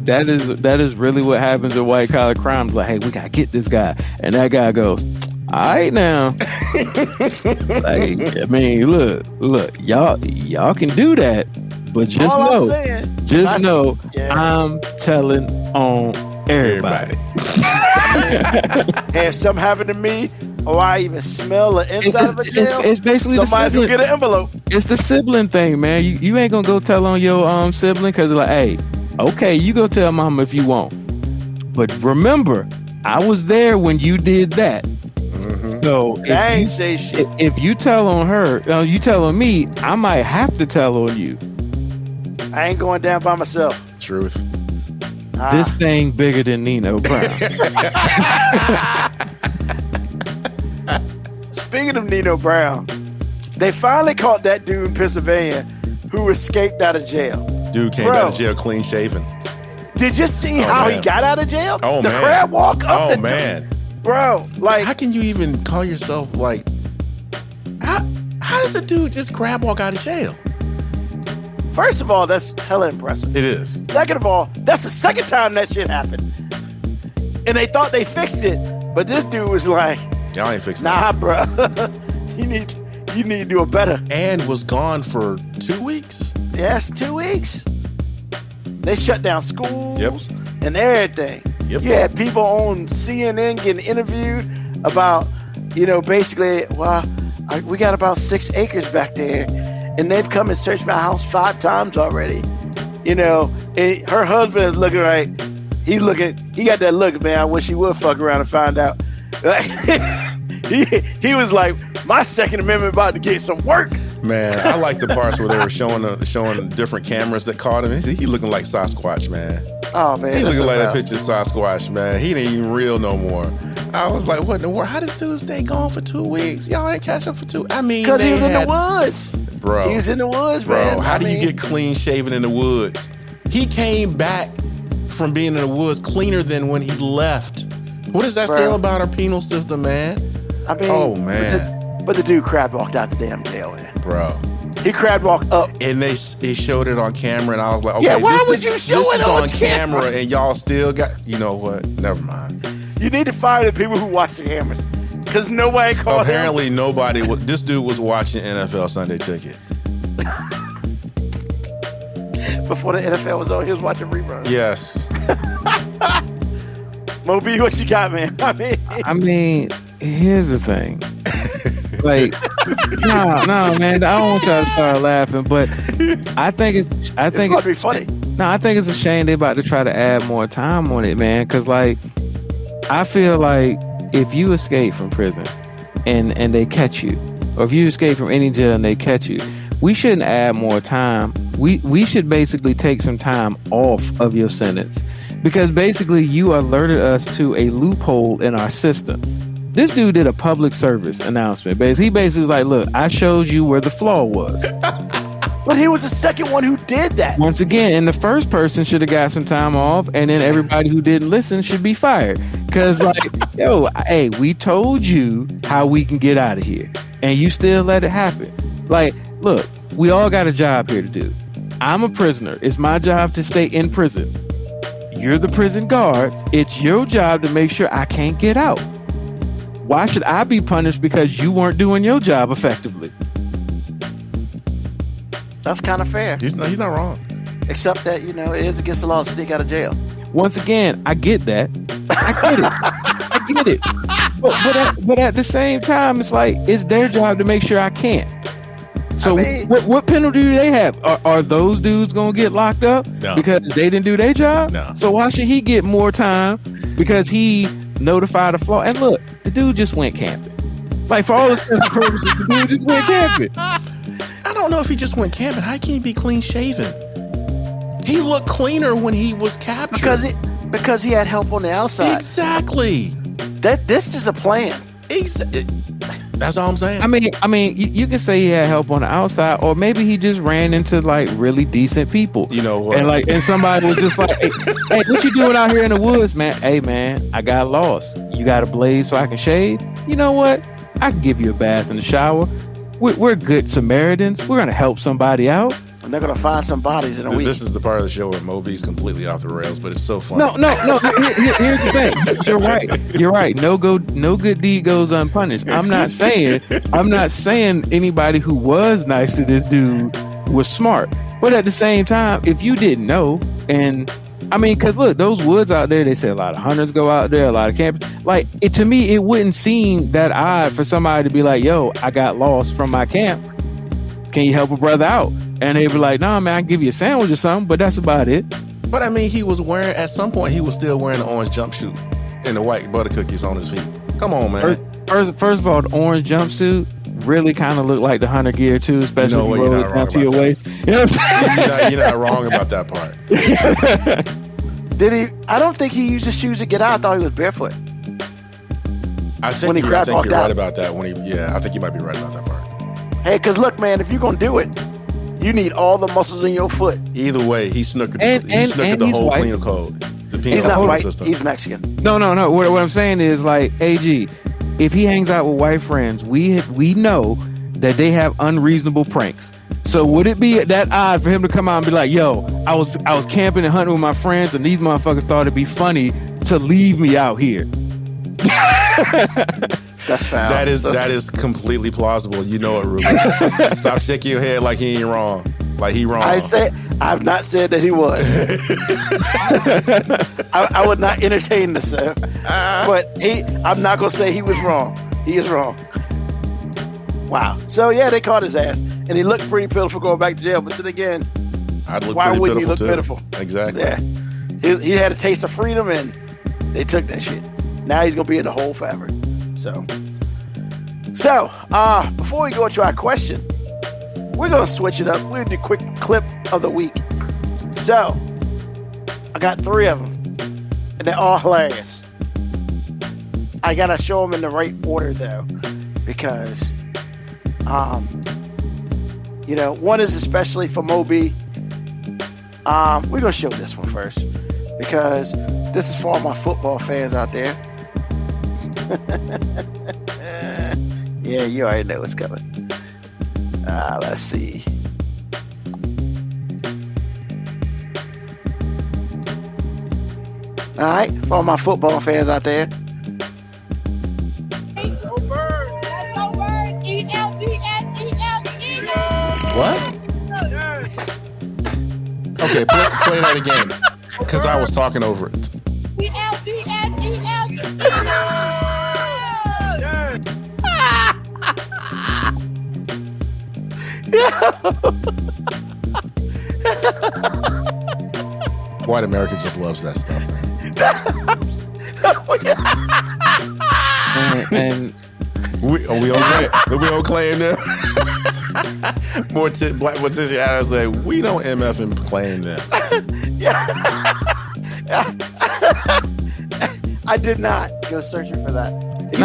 that is really what happens in white collar crimes. Like, hey, we gotta get this guy, and that guy goes, all right now. Like, I mean, look, y'all can do that, but just All know, I'm saying, yeah. I'm telling on everybody. And if something happened to me, or I even smell the inside of a jail, It's basically somebody's the gonna sibling. get an envelope. It's the sibling thing, man. You ain't gonna go tell on your sibling because like, hey, okay, you go tell mama if you want, but remember, I was there when you did that. So I ain't say shit. if you tell on her, you tell on me, I might have to tell on you. I ain't going down by myself. Truth. This thing bigger than Nino Brown. Speaking of Nino Brown, they finally caught that dude in Pennsylvania who escaped out of jail. Dude came out of jail clean shaven. Did you see how he man. got out of jail? Oh the man. crab walk up Oh the man. bro. Like, How can you even call yourself like how does a dude just crab walk out of jail? first of all, that's hella impressive. It is. Second of all, that's the second time that shit happened. And they thought they fixed it, but this dude was like, Y'all ain't fixing nah, bro. you need to do it better. And was gone for 2 weeks. Yes, 2 weeks. They shut down schools Yep. and everything. Yep. You had people on CNN getting interviewed about, basically, well, we got about 6 acres back there, and they've come and searched my house 5 times already. And her husband is looking right. He got that look, man. I wish he would fuck around and find out. He was like, my Second Amendment about to get some work. Man, I like the parts where they were showing different cameras that caught him. He looking like Sasquatch, man. Oh man, He that's looking like that about- picture of Sasquatch, man. He ain't even real no more. I was like, what in the world? How does dude stay gone for 2 weeks? Y'all ain't catch up for 2. I mean, Because he was in had- the woods. bro. He was in the woods, Bro, man. how I do you mean, get clean shaven in the woods? He came back from being in the woods cleaner than when he left. What does that say Bro. about our penal system, man? I mean, Oh, man. But the dude crab walked out the damn jail, man. Bro. He crab walked up. And they showed it on camera, and I was like, okay, Yeah, why this would is, you show this it is on on camera? camera, and y'all still got, you know what? Never mind. You need to fire the people who watch the cameras, because nobody called Apparently, nobody. This dude was watching NFL Sunday Ticket. him before the NFL was on. He was watching reruns. Yes. Moby, what you got, man? I mean, here's the thing. Like, no, man. I don't want y'all to start laughing, but I think it's It's going to be funny. No, I think it's a shame they're about to try to add more time on it, man. Because, like, I feel like if you escape from prison and they catch you, or if you escape from any jail and they catch you, we shouldn't add more time. We should basically take some time off of your sentence, because basically you alerted us to a loophole in our system. This dude did a public service announcement. He basically was like, look, I showed you where the flaw was. But he was the second one who did that. Once again, and the first person should have got some time off, and then everybody who didn't listen should be fired. Cause like, yo, hey, we told you how we can get out of here, and you still let it happen. Like, look, we all got a job here to do. I'm a prisoner. It's my job to stay in prison. You're the prison guards. It's your job to make sure I can't get out. Why should I be punished because you weren't doing your job effectively? That's kind of fair. He's not wrong. Except that, it is against the law to sneak out of jail. Once again, I get that. I get it. But at the same time, it's like, it's their job to make sure I can't. So what penalty do they have? Are those dudes going to get locked up because they didn't do their job? No. So why should he get more time because he notified a flaw? And look, the dude just went camping. Like, for all intents and purposes, the dude just went camping. I don't know if he just went camping. How can he be clean shaven? He looked cleaner when he was captured. Because he had help on the outside. Exactly. This is a plan. That's all I'm saying. I mean, you can say he had help on the outside, or maybe he just ran into like really decent people. And somebody was just like, hey, what you doing out here in the woods, man? Hey, man, I got lost. You got a blade so I can shave? You know what? I can give you a bath and a shower. We're good Samaritans. We're gonna help somebody out. And they're gonna find some bodies in a week. This is the part of the show where Moby's completely off the rails, but it's so funny. No. Here's the thing. You're right. No good deed goes unpunished. I'm not saying anybody who was nice to this dude was smart. But at the same time, if you didn't know, and I mean, because look, those woods out there, they say a lot of hunters go out there, a lot of campers. Like, to me, it wouldn't seem that odd for somebody to be like, yo, I got lost from my camp. Can you help a brother out? And they'd be like, nah, man, I can give you a sandwich or something, but that's about it. But I mean, at some point, he was still wearing an orange jumpsuit and the white butter cookies on his feet. Come on, man. First of all, the orange jumpsuit really kind of looked like the hunter gear too, especially if you roll it down to your waist. You know what I'm saying? You're not wrong about that part. Did he? I don't think he used his shoes to get out. I thought he was barefoot. I think you're right about that. I think you might be right about that part. Hey, because look, man, if you're going to do it, you need all the muscles in your foot. Either way, he snookered the whole penal code. He's not white. System. He's Mexican. No. What I'm saying is, like, AG, if he hangs out with white friends, we know that they have unreasonable pranks. So would it be that odd for him to come out and be like, yo, I was camping and hunting with my friends, and these motherfuckers thought it'd be funny to leave me out here? That's foul. That is completely plausible. You know it, Ruben. Stop shaking your head like he ain't wrong. Like he wrong. I've not said that he was. I would not entertain this, sir. But I'm not gonna say he was wrong. He is wrong. Wow. So yeah, they caught his ass, and he looked pretty pitiful going back to jail. But then again, why wouldn't he look pitiful? Exactly. Yeah. He had a taste of freedom, and they took that shit. Now he's gonna be in the hole forever. So, before we go to our question, we're gonna switch it up. We're gonna do quick clip of the week. So, I got 3 of them, and they're all hilarious. I gotta show them in the right order though, because, one is especially for Moby. We're gonna show this one first because this is for all my football fans out there. Yeah, you already know what's coming. Let's see. All right, for all my football fans out there. What? Okay, play that again, because I was talking over it. White America just loves that stuff, man. and we don't claim them. Black Morticia Adams say we don't MF and claim them. I did not go searching for that. You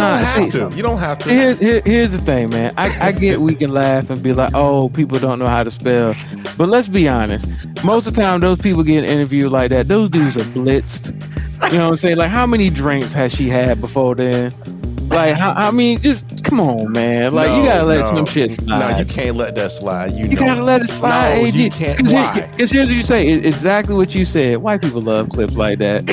don't have to. Here's the thing, man. I get we can laugh and be like, oh, people don't know how to spell. But let's be honest. Most of the time, those people getting interviewed like that, those dudes are blitzed. You know what I'm saying? Like, how many drinks has she had before then? Like, I mean, just come on, man. Like, you gotta let some shit slide. No, you can't let that slide. You know. Gotta let it slide. No, AG. you can't. Why? Because here's what you say. Exactly what you said. White people love clips like that.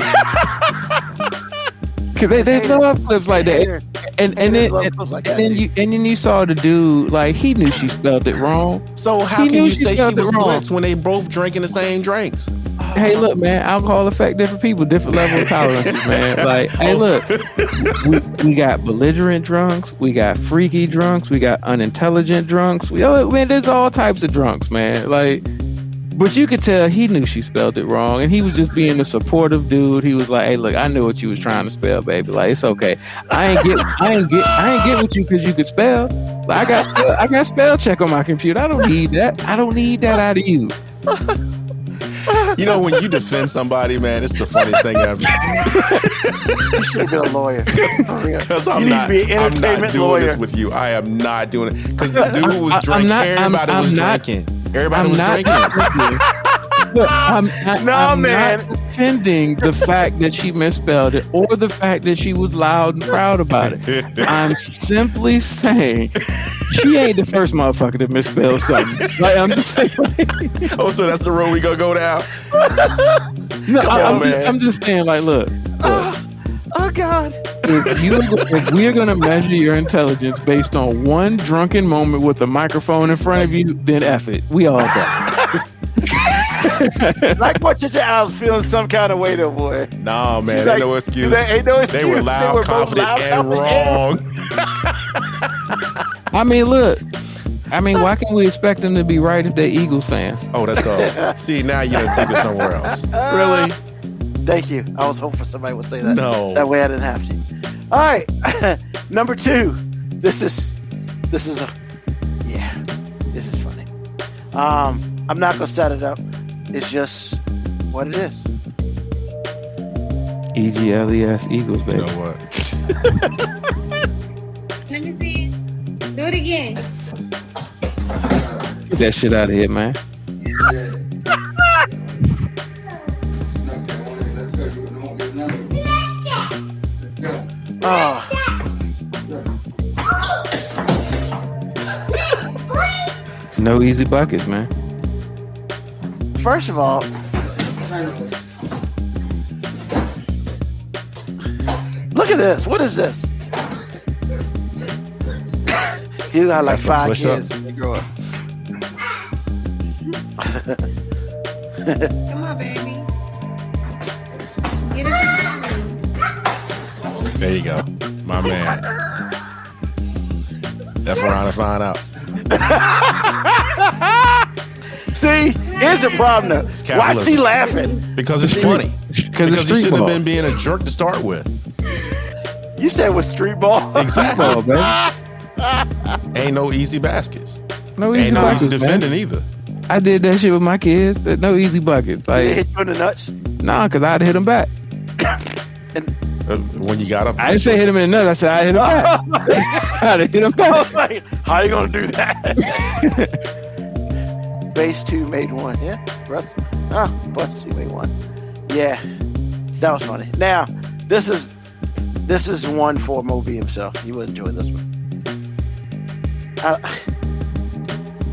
Cause they love clips like that. And then you saw the dude, like, he knew she spelled it wrong. So how can you say she was blitzed when they both drinking the same drinks? Hey, look, man, alcohol affect different people, different level of tolerance, man. Like, hey, look, we got belligerent drunks, we got freaky drunks, we got unintelligent drunks. Man, there's all types of drunks, man. Like, but you could tell he knew she spelled it wrong, and he was just being a supportive dude. He was like, "Hey, look, I knew what you was trying to spell, baby. Like, it's okay. I ain't get with you because you could spell. Like, I got spell check on my computer. I don't need that. I don't need that out of you." You know, when you defend somebody, man, it's the funniest thing ever. You should have been a lawyer. Because I'm You need not to be an doing entertainment lawyer. this with you. I am not doing it. Because the dude was drinking. Everybody was drinking. Everybody was drinking. Look, I'm not defending the fact that she misspelled it or the fact that she was loud and proud about it. I'm simply saying she ain't the first motherfucker to misspell something. Like, I'm just saying. Oh, so that's the road we gonna go down? No, man. I'm just saying, like, look. Oh God! If we're gonna measure your intelligence based on one drunken moment with a microphone in front of you, then F it. We all done. Like what I was feeling some kind of way though, boy. Nah, man, Like, ain't no excuse. ain't no excuse. They were loud, confident, and wrong. I mean, look. I mean, why can't we expect them to be right if they're Eagles fans? Oh, that's all. See, now you done took it somewhere else. Really? Thank you. I was hoping somebody would say that. No. That way I didn't have to. All right. Number 2. This is this is funny. I'm not gonna set it up. It's just what it is. EGLES Eagles, baby. You know what? Let me see. Do it again. Get that shit out of here, man. Oh. No easy buckets, man. First of all, look at this. What is this? You got like That's a 5 push-up. kids when they grow up. Come on, baby. Get it. There you go. My man. That's around to find out. See, here's the problem though. Why is she capitalism. laughing? Because it's funny. Because it's you street shouldn't ball. have been being a jerk to start with. You said with street ball? Exactly. Oh, baby. Ain't no easy baskets. No easy Ain't no buckets, easy man. defending either. I did that shit with my kids. No easy buckets. They Like, hit you in the nuts? nah, because I'd hit them back. When you got up, I didn't say hit him in the nuts. I said I hit him back. I'd hit him I back. was like, how you gonna do that? Base 2 made 1, yeah? Russ? Bus 2 made 1. Yeah, that was funny. Now, this is one for Moby himself. He would enjoy this one.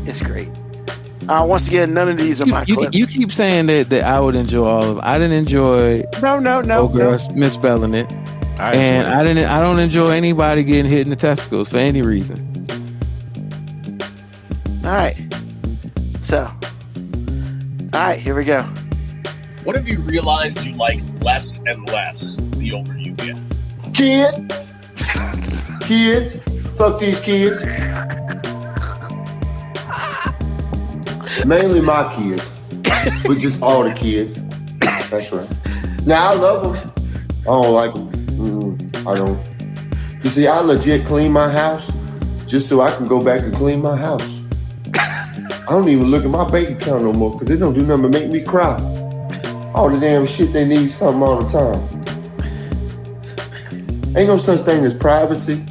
It's great. Once again, none of these are my clips. You keep saying that I would enjoy all of them. I didn't enjoy No. girls misspelling it. And I don't enjoy anybody getting hit in the testicles for any reason. All right. So, all right, here we go. What have you realized you like less and less the older you get? Kids. Kids. Fuck these kids. Mainly my kids. But just all the kids. That's right. Now, I love them. I don't like them. I don't. You see, I legit clean my house just so I can go back and clean my house. I don't even look at my bank account no more because it don't do nothing but make me cry. All the damn shit, they need something all the time. Ain't no such thing as privacy.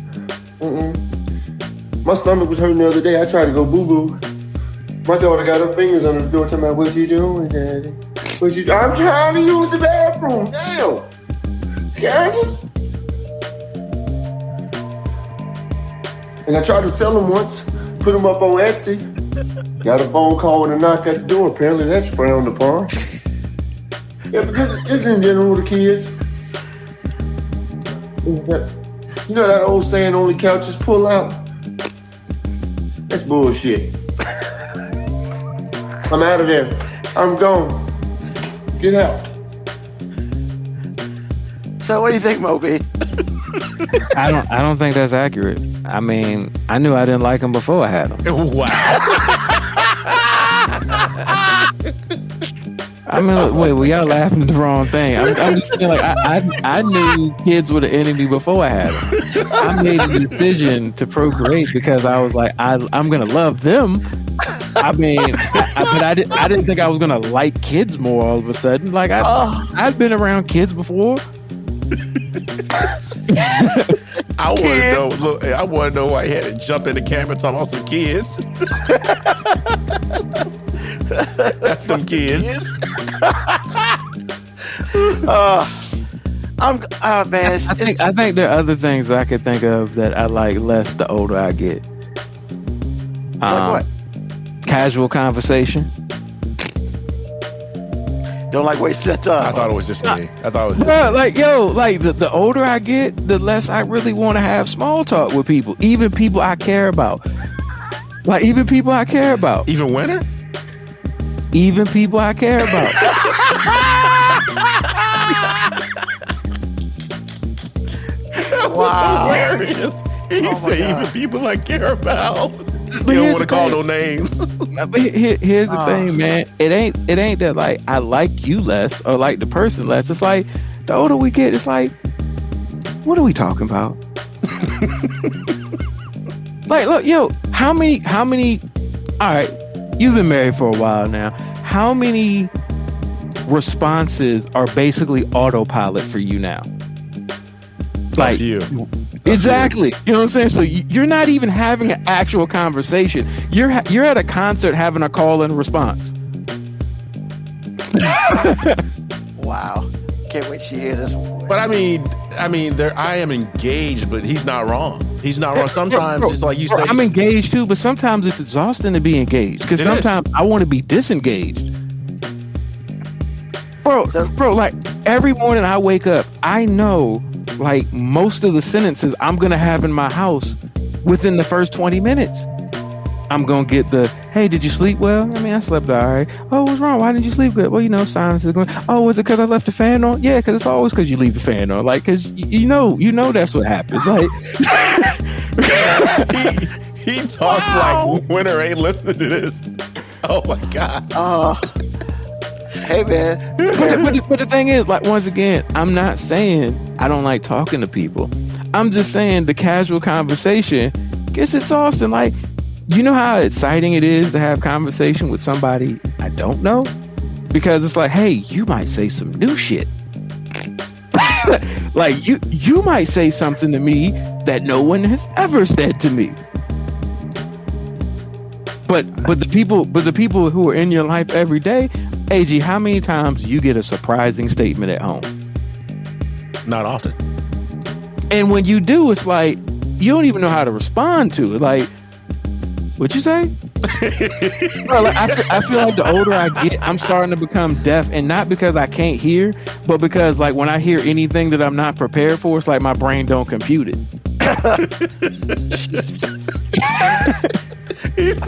My stomach was hurting the other day. I tried to go boo-boo. My daughter got her fingers under the door talking about, what you doing, Daddy? I'm trying to use the bathroom. Damn. Kansas. And I tried to sell them once, put them up on Etsy. Got a phone call when I knocked at the door. Apparently that's frowned upon. Yeah, but this is in general with the kids. You know that old saying, only couches pull out? That's bullshit. I'm out of there. I'm gone. Get out. So what do you think, Moby? I don't think that's accurate. I mean, I knew I didn't like him before I had him. Wow. I mean, wait, well, y'all laughing at the wrong thing. I'm just saying, like, I knew kids were the enemy before I had them. I made a decision to procreate because I was like, I'm gonna love them. I mean, but I didn't think I was gonna like kids more all of a sudden. Like, I've been around kids before. I want to know. Look, I want to know why he had to jump in the camera talking about some kids. That's some kids. Man. I think there are other things that I could think of that I like less the older I get. Like what? Casual conversation. Don't like wasting that time. I thought it was just me. I thought it was just Bro, me. like, the older I get, the less I really want to have small talk with people, even people I care about. Like, even people I care about. Even winter? Even people I care about. Wow. Hilarious. He said even people I care about. You don't want to call no names. But here's the thing, man. It ain't that like I like you less or like the person less. It's like the older we get, it's like, what are we talking about? Like, look, yo, how many? All right, you've been married for a while now. How many responses are basically autopilot for you now? Like you. Exactly. You know what I'm saying? So you're not even having an actual conversation. You're at a concert having a call and response. Wow. Can't wait to hear this one. But I mean, I am engaged, but he's not wrong. He's not wrong. Sometimes it's like you say. I'm engaged too, but sometimes it's exhausting to be engaged because sometimes I want to be disengaged. Bro, like every morning I wake up, I know like most of the sentences I'm gonna have in my house within the first 20 minutes. I'm gonna get the, hey, did you sleep well? I mean, I slept all right. Oh, what's wrong? Why didn't you sleep good? Well, silence is going. Oh, was it because I left the fan on? Yeah, because it's always because you leave the fan on. Like, because you know that's what happens. Like, he talks like Winter ain't listening to this. Oh my god. Hey, man. But the thing is, like, once again, I'm not saying I don't like talking to people. I'm just saying the casual conversation gets exhausting. Like, you know how exciting it is to have conversation with somebody I don't know? Because it's like, hey, you might say some new shit. Like, you might say something to me that no one has ever said to me. But the people who are in your life every day, AG, how many times do you get a surprising statement at home? Not often. And when you do, it's like you don't even know how to respond to it. Like, what'd you say? Bro, like, I feel like the older I get, I'm starting to become deaf, and not because I can't hear, but because like when I hear anything that I'm not prepared for, it's like my brain don't compute it. I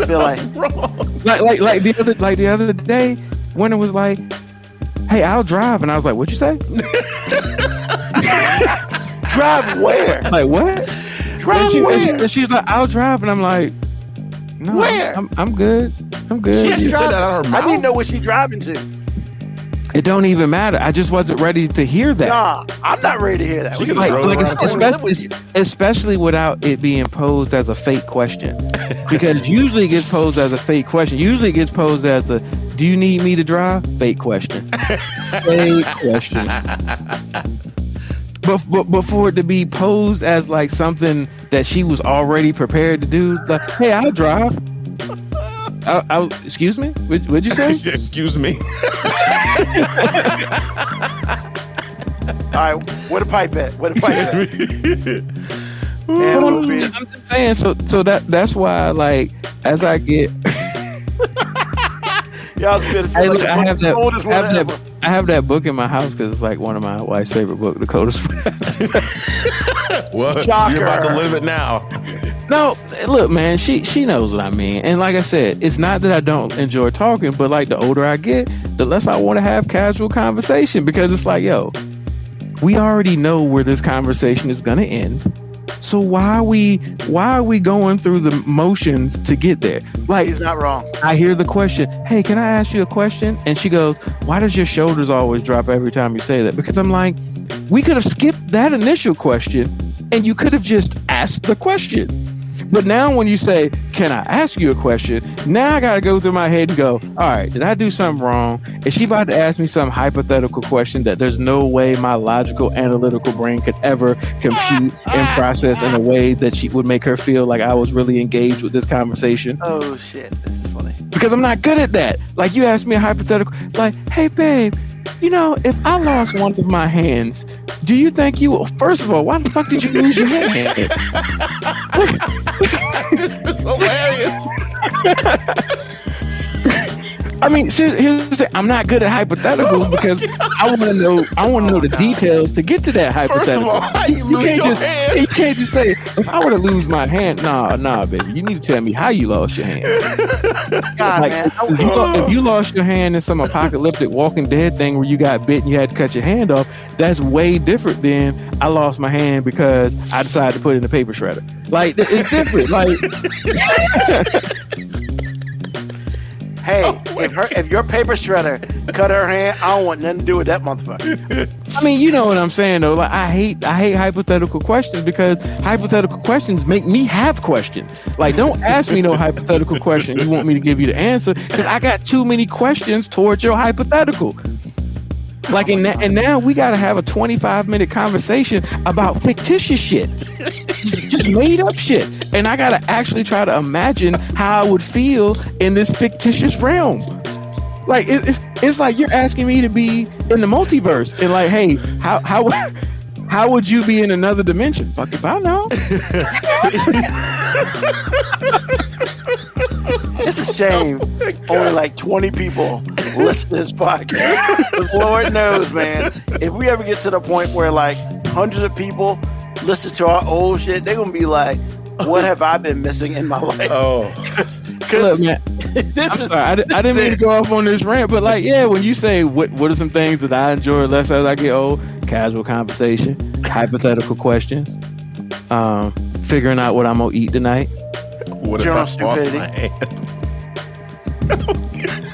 feel like wrong. Like the other day, Winter was like, "Hey, I'll drive," and I was like, "What'd you say?" Drive where? Like what? Drive where? And she's like, "I'll drive," and I'm like, "No, where? I'm good. I'm good." She said that out of her mouth. I didn't know what she's driving to. It don't even matter. I just wasn't ready to hear that. Nah, I'm not ready to hear that. She could've especially without it being posed as a fake question, because usually it gets posed as a fake question. Usually it gets posed as a, "Do you need me to drive?" Fake question. Fake question. But for it to be posed as like something that she was already prepared to do, like, "Hey, I'll drive." Excuse me? What'd you say? Excuse me. right, where the pipe at? Where the pipe at? Well, And we'll I'm just saying. So that's why, like, as I get, y'all spit hey, look, I have that. oldest one ever. I have that book in my house because it's like one of my wife's favorite books, The Coldest. Well, Shocker. you're about to live it now. No, look, man, she knows what I mean. And like I said, it's not that I don't enjoy talking, but like the older I get, the less I want to have casual conversation because it's like, yo, we already know where this conversation is going to end. So why are we going through the motions to get there? Like, He's not wrong. I hear the question, hey, can I ask you a question? And she goes, why does your shoulders always drop every time you say that? Because I'm like, we could have skipped that initial question and you could have just asked the question. But now when you say, can I ask you a question? Now I got to go through my head and go, all right, did I do something wrong? Is she about to ask me some hypothetical question that there's no way my logical, analytical brain could ever compute and process in a way that she would make her feel like I was really engaged with this conversation? Oh shit, this is funny. Because I'm not good at that. Like, you asked me a hypothetical, like, hey, babe, you know, if I lost one of my hands, do you think you will? First of all, why the fuck did you lose your hand? It's hilarious. I mean, here's the thing. I'm not good at hypotheticals because I want to know the details to get to that hypothetical. First of all, how you lose your hand? You can't just say, if I were to lose my hand, nah, baby. You need to tell me how you lost your hand. God, Like, man. if you lost your hand in some apocalyptic Walking Dead thing where you got bit and you had to cut your hand off, that's way different than I lost my hand because I decided to put it in a paper shredder. Like, it's different. Like, Hey, if your paper shredder cut her hand, I don't want nothing to do with that motherfucker. I mean, you know what I'm saying though. Like, I hate hypothetical questions because hypothetical questions make me have questions. Like, don't ask me no hypothetical question. You want me to give you the answer because I got too many questions towards your hypothetical. Like, and now we got to have a 25-minute conversation about fictitious shit, just made up shit, and I got to actually try to imagine how I would feel in this fictitious realm. Like, it's like you're asking me to be in the multiverse, and like, hey, how would you be in another dimension? Fuck if I know. It's a shame only like 20 people listen to this podcast. But Lord knows, man, if we ever get to the point where like hundreds of people listen to our old shit, they're going to be like, what have I been missing in my life? Oh, Look, man, I'm sorry. I didn't mean to go off on this rant, but like, yeah, when you say what are some things that I enjoy less as I get old, casual conversation, hypothetical questions, figuring out what I'm gonna eat tonight. what if I General lost stupidity. my hand?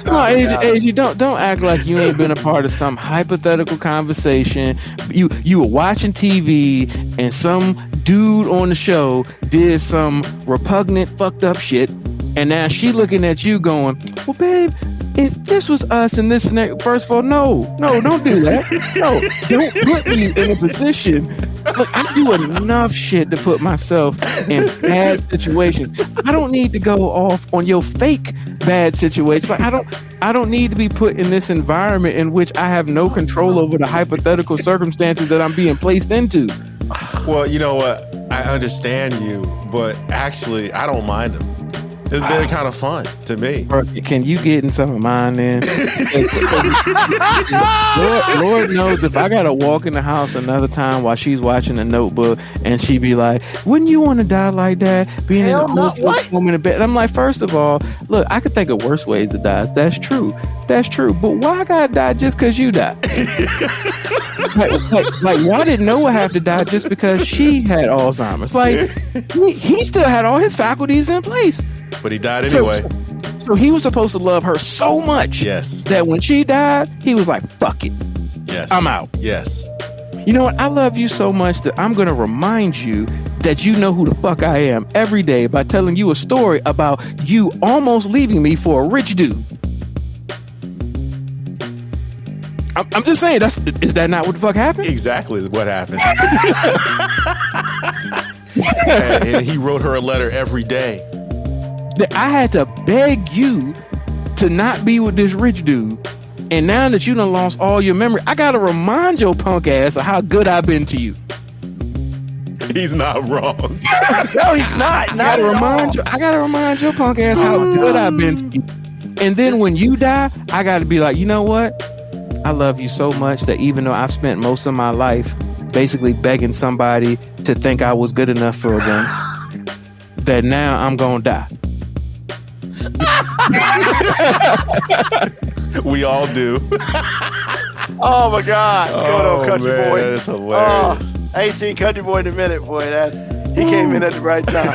No, AJ, don't act like you ain't been a part of some hypothetical conversation. You were watching TV and some dude on the show did some repugnant, fucked up shit, and now she looking at you going, well, babe, if this was us and this and that, first of all, no, don't do that. No, don't put me in a position. Look, I do enough shit to put myself in bad situations. I don't need to go off on your fake bad situations. Like, I don't need to be put in this environment in which I have no control over the hypothetical circumstances that I'm being placed into. Well, you know what? I understand you, but actually, I don't mind them. They're kind of fun to me. Bro, can you get in some of mine then? Lord knows if I gotta walk in the house another time while she's watching The Notebook and she be like, wouldn't you want to die like that? Being Hell in no, the what? woman in bed. And I'm like, first of all, look, I could think of worse ways to die. That's true. But why I gotta die just because you died? like, why did Noah have to die just because she had Alzheimer's? Like, he still had all his faculties in place. But he died anyway. So he was supposed to love her so much Yes. that when she died, he was like, fuck it. Yes. I'm out. Yes. You know what? I love you so much that I'm going to remind you that you know who the fuck I am every day by telling you a story about you almost leaving me for a rich dude. I'm just saying, is that not what the fuck happened? Exactly what happened. And he wrote her a letter every day. That I had to beg you to not be with this rich dude And now that you done lost all your memory, I gotta remind your punk ass of how good I've been to you. He's not wrong. No, he's not. I gotta remind your punk ass how good I've been to you. And then when you die, I gotta be like, you know what? I love you so much that even though I've spent most of my life basically begging somebody to think I was good enough for them, that now I'm gonna die. We all do. Oh my God! What's going on, Country man, Boy? that's hilarious. I ain't seen Country Boy in a minute, boy. He came in at the right time.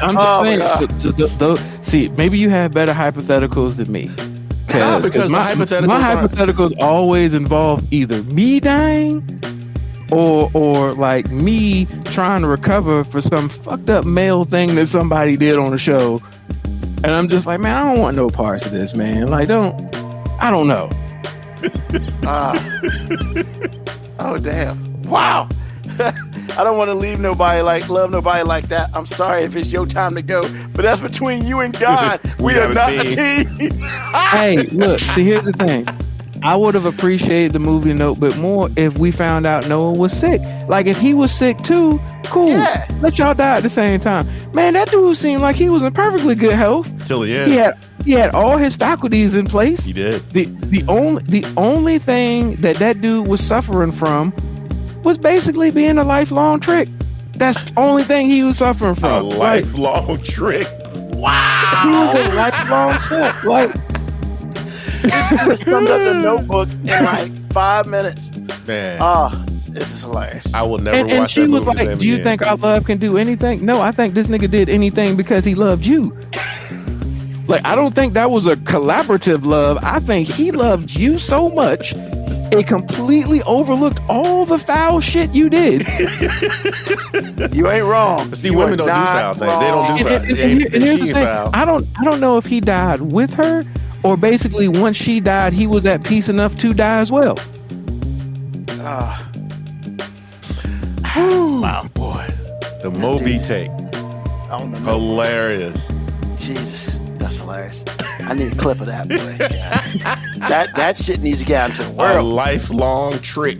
I'm just saying. See, maybe you have better hypotheticals than me. No, because my hypotheticals always involve either me dying or like me trying to recover for some fucked up male thing that somebody did on the show. And I'm just like, man, I don't want no parts of this, man. Like, I don't know. Oh, damn. Wow. I don't want to love nobody like that. I'm sorry if it's your time to go, but that's between you and God. We are not a team. Hey, look, see, here's the thing. I would have appreciated the movie a little bit more if we found out Noah was sick. Like, if he was sick too, cool. Yeah. Let y'all die at the same time. Man, that dude seemed like he was in perfectly good health. Till the end. He had all his faculties in place. He did. The only thing that dude was suffering from was basically being a lifelong trick. That's the only thing he was suffering from. A lifelong trick. Wow. He was a lifelong trick. Like, he summed up the Notebook in like 5 minutes. Man. Oh, this is hilarious. I will never and watch she that was movie. like, do you think our love can do anything? No, I think this nigga did anything because he loved you. Like, I don't think that was a collaborative love. I think he loved you so much, it completely overlooked all the foul shit you did. You ain't wrong. See, women don't do foul things. They don't do foul. And here's the thing. I don't know if he died with her or basically once she died, he was at peace enough to die as well. Wow, boy. The Moby take. Hilarious. Jesus, that's hilarious. I need a clip of that, boy. That shit needs to get out into the world. A lifelong trick.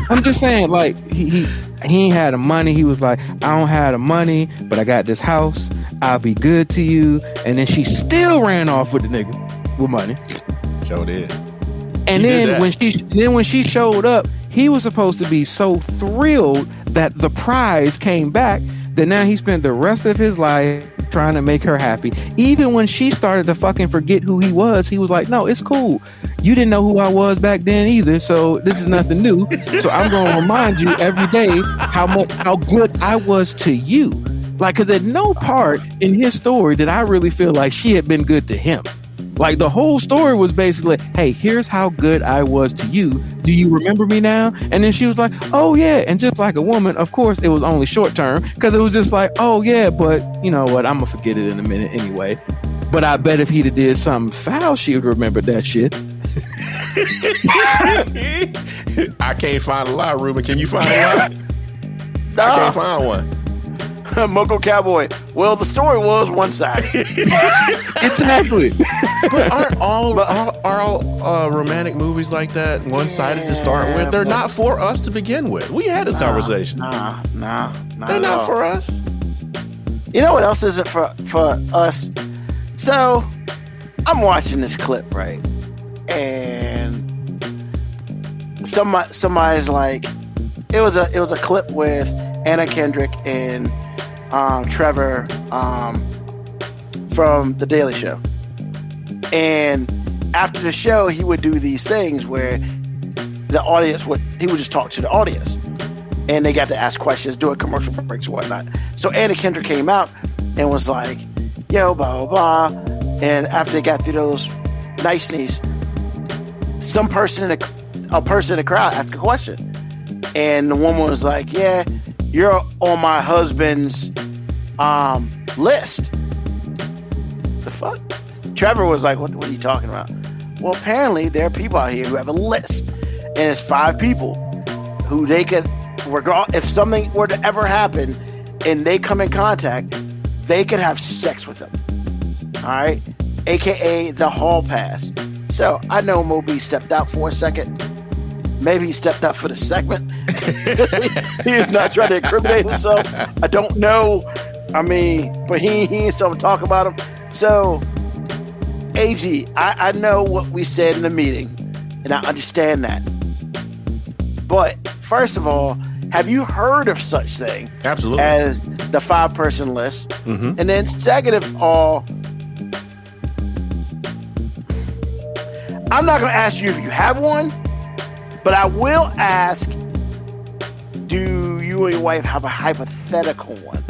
I'm just saying, like, he ain't had the money. He was like, I don't have the money, but I got this house. I'll be good to you. And then she still ran off with the nigga with money. Sure did. And then when she showed up, he was supposed to be so thrilled that the prize came back that now he spent the rest of his life trying to make her happy. Even when she started to fucking forget who he was like, no, it's cool. You didn't know who I was back then either, so this is nothing new. So I'm going to remind you every day how good I was to you. Like, because at no part in his story did I really feel like she had been good to him. Like, the whole story was basically, hey, here's how good I was to you. Do you remember me now? And then she was like, oh, yeah. And just like a woman, of course, it was only short term because it was just like, oh, yeah, but you know what? I'm going to forget it in a minute anyway. But I bet if he'd have did something foul, she would remember that shit. I can't find a lie, Ruben. Can you find a lie? No. I can't find one. Moco Cowboy. Well, the story was one-sided. Exactly. But aren't all romantic movies like that one-sided to start with? They're not for us to begin with. We had this conversation. Nah. They're not for us. You know what else isn't for us? So, I'm watching this clip, right? And somebody's like, it was a clip with Anna Kendrick and Trevor from The Daily Show. And after the show, he would do these things where the audience would just talk to the audience. And they got to ask questions, doing commercial breaks and whatnot. So Anna Kendrick came out and was like, yo, blah, blah, blah. And after they got through those niceties, a person in the crowd asked a question. And the woman was like, yeah, you're on my husband's list. The fuck? Trevor was like, what are you talking about? Well, apparently there are people out here who have a list. And it's 5 people who they could, if something were to ever happen and they come in contact, they could have sex with them. All right? aka the hall pass. So I know Moby stepped out for a second. Maybe he stepped out for the segment. He's not trying to incriminate himself. I don't know. I mean, but he ain't something to talk about him. So, AG, I know what we said in the meeting, and I understand that. But first of all, have you heard of such thing? Absolutely. As the 5-person list? Mm-hmm. And then second of all, I'm not going to ask you if you have one, but I will ask, do you and your wife have a hypothetical one?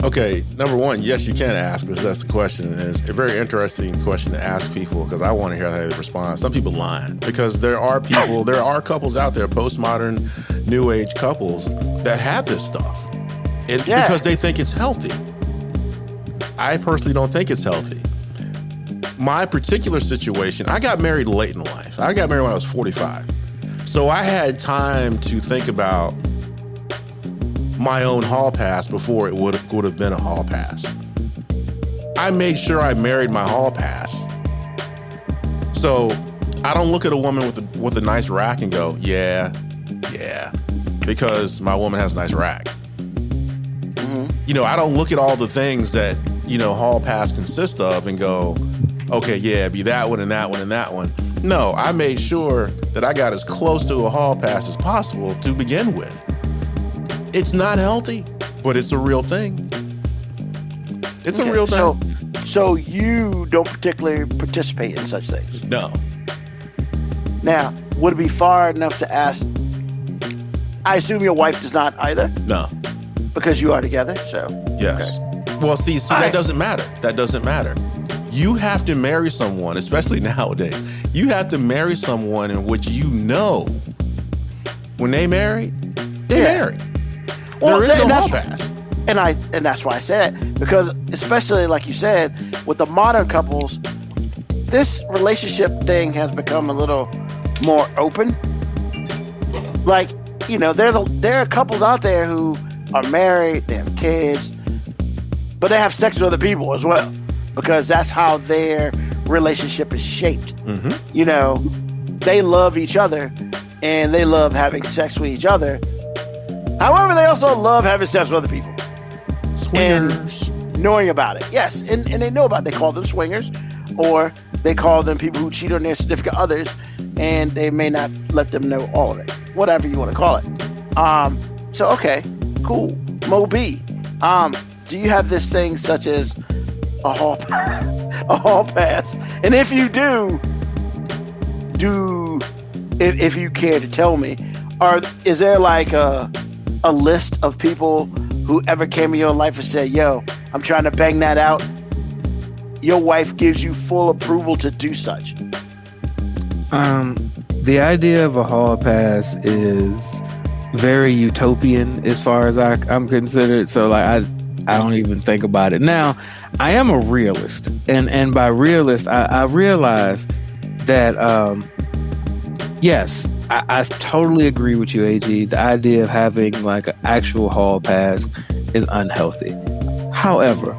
Okay, number one, yes, you can ask, because that's the question. And it's a very interesting question to ask people, because I want to hear how they respond. Some people lying, because there are couples out there, postmodern, new age couples, that have this stuff. Because they think it's healthy. I personally don't think it's healthy. My particular situation, I got married late in life. I got married when I was 45. So I had time to think about my own hall pass before it would have been a hall pass. I made sure I married my hall pass. So I don't look at a woman with a nice rack and go, yeah, because my woman has a nice rack. Mm-hmm. I don't look at all the things that, hall pass consists of and go, okay, yeah, be that one and that one and that one. No, I made sure that I got as close to a hall pass as possible to begin with. It's not healthy, but it's a real thing. It's a real thing. So you don't particularly participate in such things? No. Now, would it be far enough to ask? I assume your wife does not either? No. Because you are together, so. Yes. Okay. Well, see, that doesn't matter. That doesn't matter. You have to marry someone, especially nowadays. You have to marry someone in which when they marry, they marry. Well, there is no hall pass. And that's why I said it, because especially like you said, with the modern couples, this relationship thing has become a little more open. Like, there are couples out there who are married, they have kids, but they have sex with other people as well, because that's how their relationship is shaped. Mm-hmm. They love each other and they love having sex with each other. However, they also love having sex with other people. Swingers. And knowing about it. Yes, and they know about it. They call them swingers, or they call them people who cheat on their significant others, and they may not let them know all of it. Whatever you want to call it. So, okay, cool. Mo B, do you have this thing such as a hall pass? And if you do, if you care to tell me, is there like a list of people who ever came in your life and said, yo, I'm trying to bang that out? Your wife gives you full approval to do such. The idea of a hall pass is very utopian as far as I'm considered. So like I don't even think about it. Now, I am a realist. And by realist, I realize that yes, I totally agree with you, AG. The idea of having like an actual hall pass is unhealthy. However,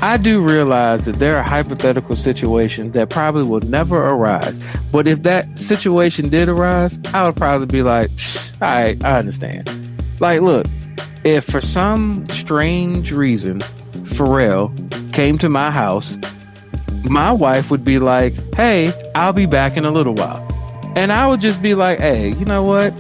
I do realize that there are hypothetical situations that probably will never arise. But if that situation did arise, I would probably be like, all right, I understand. Like, look, if for some strange reason Pharrell came to my house, my wife would be like, hey, I'll be back in a little while. And I would just be like, hey, you know what?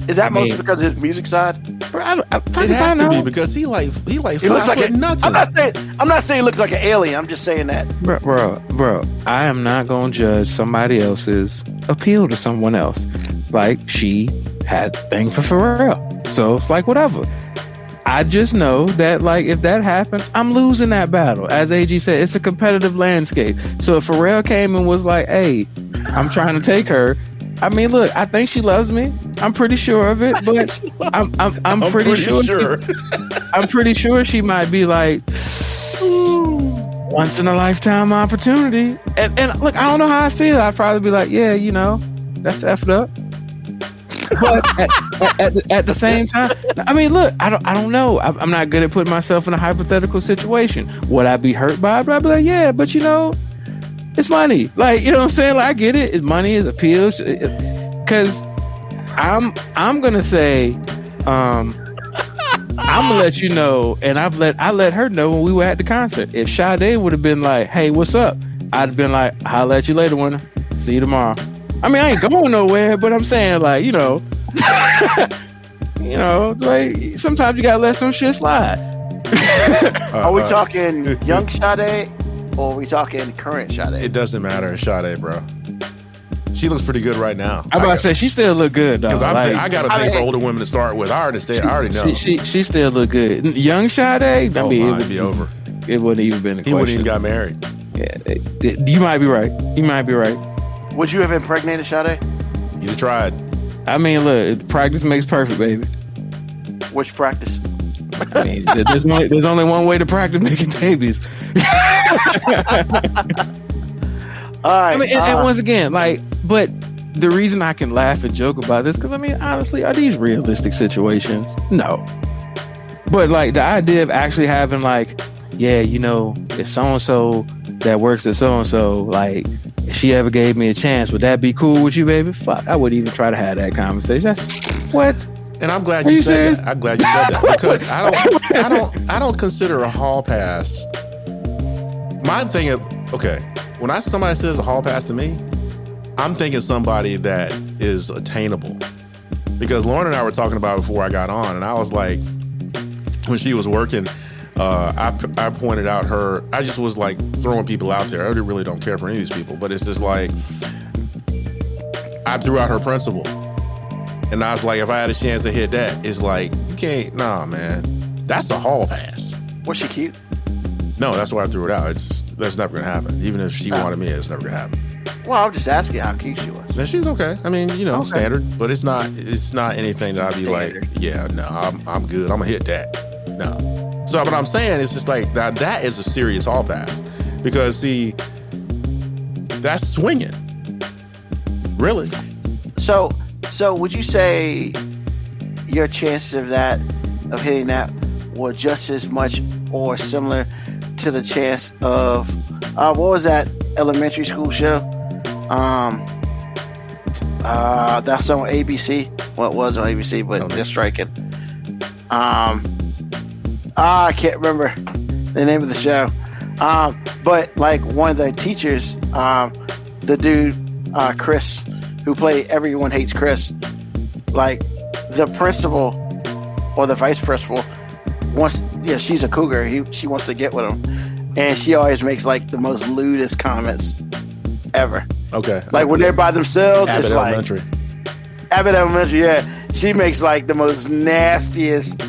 Is that mostly because of his music side? It has to be, because he looks like nothing. I'm not saying he looks like an alien. I'm just saying that. Bro, I am not going to judge somebody else's appeal to someone else. Like, she had a thing for Pharrell. So it's like, whatever. I just know that, like, if that happened, I'm losing that battle. As AG said, it's a competitive landscape. So if Pharrell came and was like, hey, I'm trying to take her, I mean, look, I think she loves me. I'm pretty sure of it, but I'm pretty sure. I'm pretty sure she might be like, once in a lifetime opportunity. And look, I don't know how I feel. I'd probably be like, yeah, that's effed up. But at the same time, I mean, look, I don't know. I'm not good at putting myself in a hypothetical situation. Would I be hurt by it? I'd be like, yeah, but it's money. Like, you know what I'm saying? Like, I get it. It's money, it appeals. Because I'm gonna say, I'm gonna let you know, and I let her know when we were at the concert. If Sade would have been like, "Hey, what's up?" I'd have been like, "I'll let you later, winner. See you tomorrow." I mean, I ain't going nowhere, but I'm saying, like, like sometimes you gotta let some shit slide. Are we talking young Sade, or are we talking current Sade? It doesn't matter, Sade, bro. She looks pretty good right now. I'm about to say she still look good, though. Because I got a thing for older women to start with. I already know. She still look good. Young Sade, it'd be over. It wouldn't even been a question. He wouldn't even got married. Yeah, you might be right. Would you have impregnated Sade? You'd have tried. I mean, look, practice makes perfect, baby. Which practice? I mean, there's only one way to practice making babies. All right. I mean, and once again, but the reason I can laugh and joke about this, because I mean, honestly, are these realistic situations? No. But like the idea of actually having if so-and-so that works at so-and-so, like, if she ever gave me a chance, would that be cool with you, baby? Fuck, I wouldn't even try to have that conversation. That's what. And I'm glad you said that. I'm glad you said that because I don't consider a hall pass. My thing is, okay, when somebody says a hall pass to me, I'm thinking somebody that is attainable. Because Lauren and I were talking about it before I got on, and I was like, when she was working, I pointed out I just was like throwing people out there. I really don't care for any of these people, but it's just like, I threw out her principal. And I was like, if I had a chance to hit that, it's like, you can't, nah, man. That's a hall pass. Was she cute? No, that's why I threw it out. That's never gonna happen. Even if she wanted me, it's never gonna happen. Well, I'm just asking how cute she was. No, she's okay. I mean, standard, but it's not anything that I'd be like, yeah, no, I'm good. I'm gonna hit that. No. So, but I'm saying it's just like that is a serious hall pass because see, that's swinging. Really. So would you say your chances of hitting that were just as much or similar to the chance of what was that elementary school show? That's on ABC. Well, it was on ABC, but they're striking. I can't remember the name of the show. But like one of the teachers, the dude Chris, who played Everyone Hates Chris, like the principal or the vice principal she's a cougar. She wants to get with him, and she always makes like the most lewdest comments ever. Okay. Like when they're by themselves, Abbott it's Elementary. like Abbott Elementary. Yeah, she makes like the most nastiest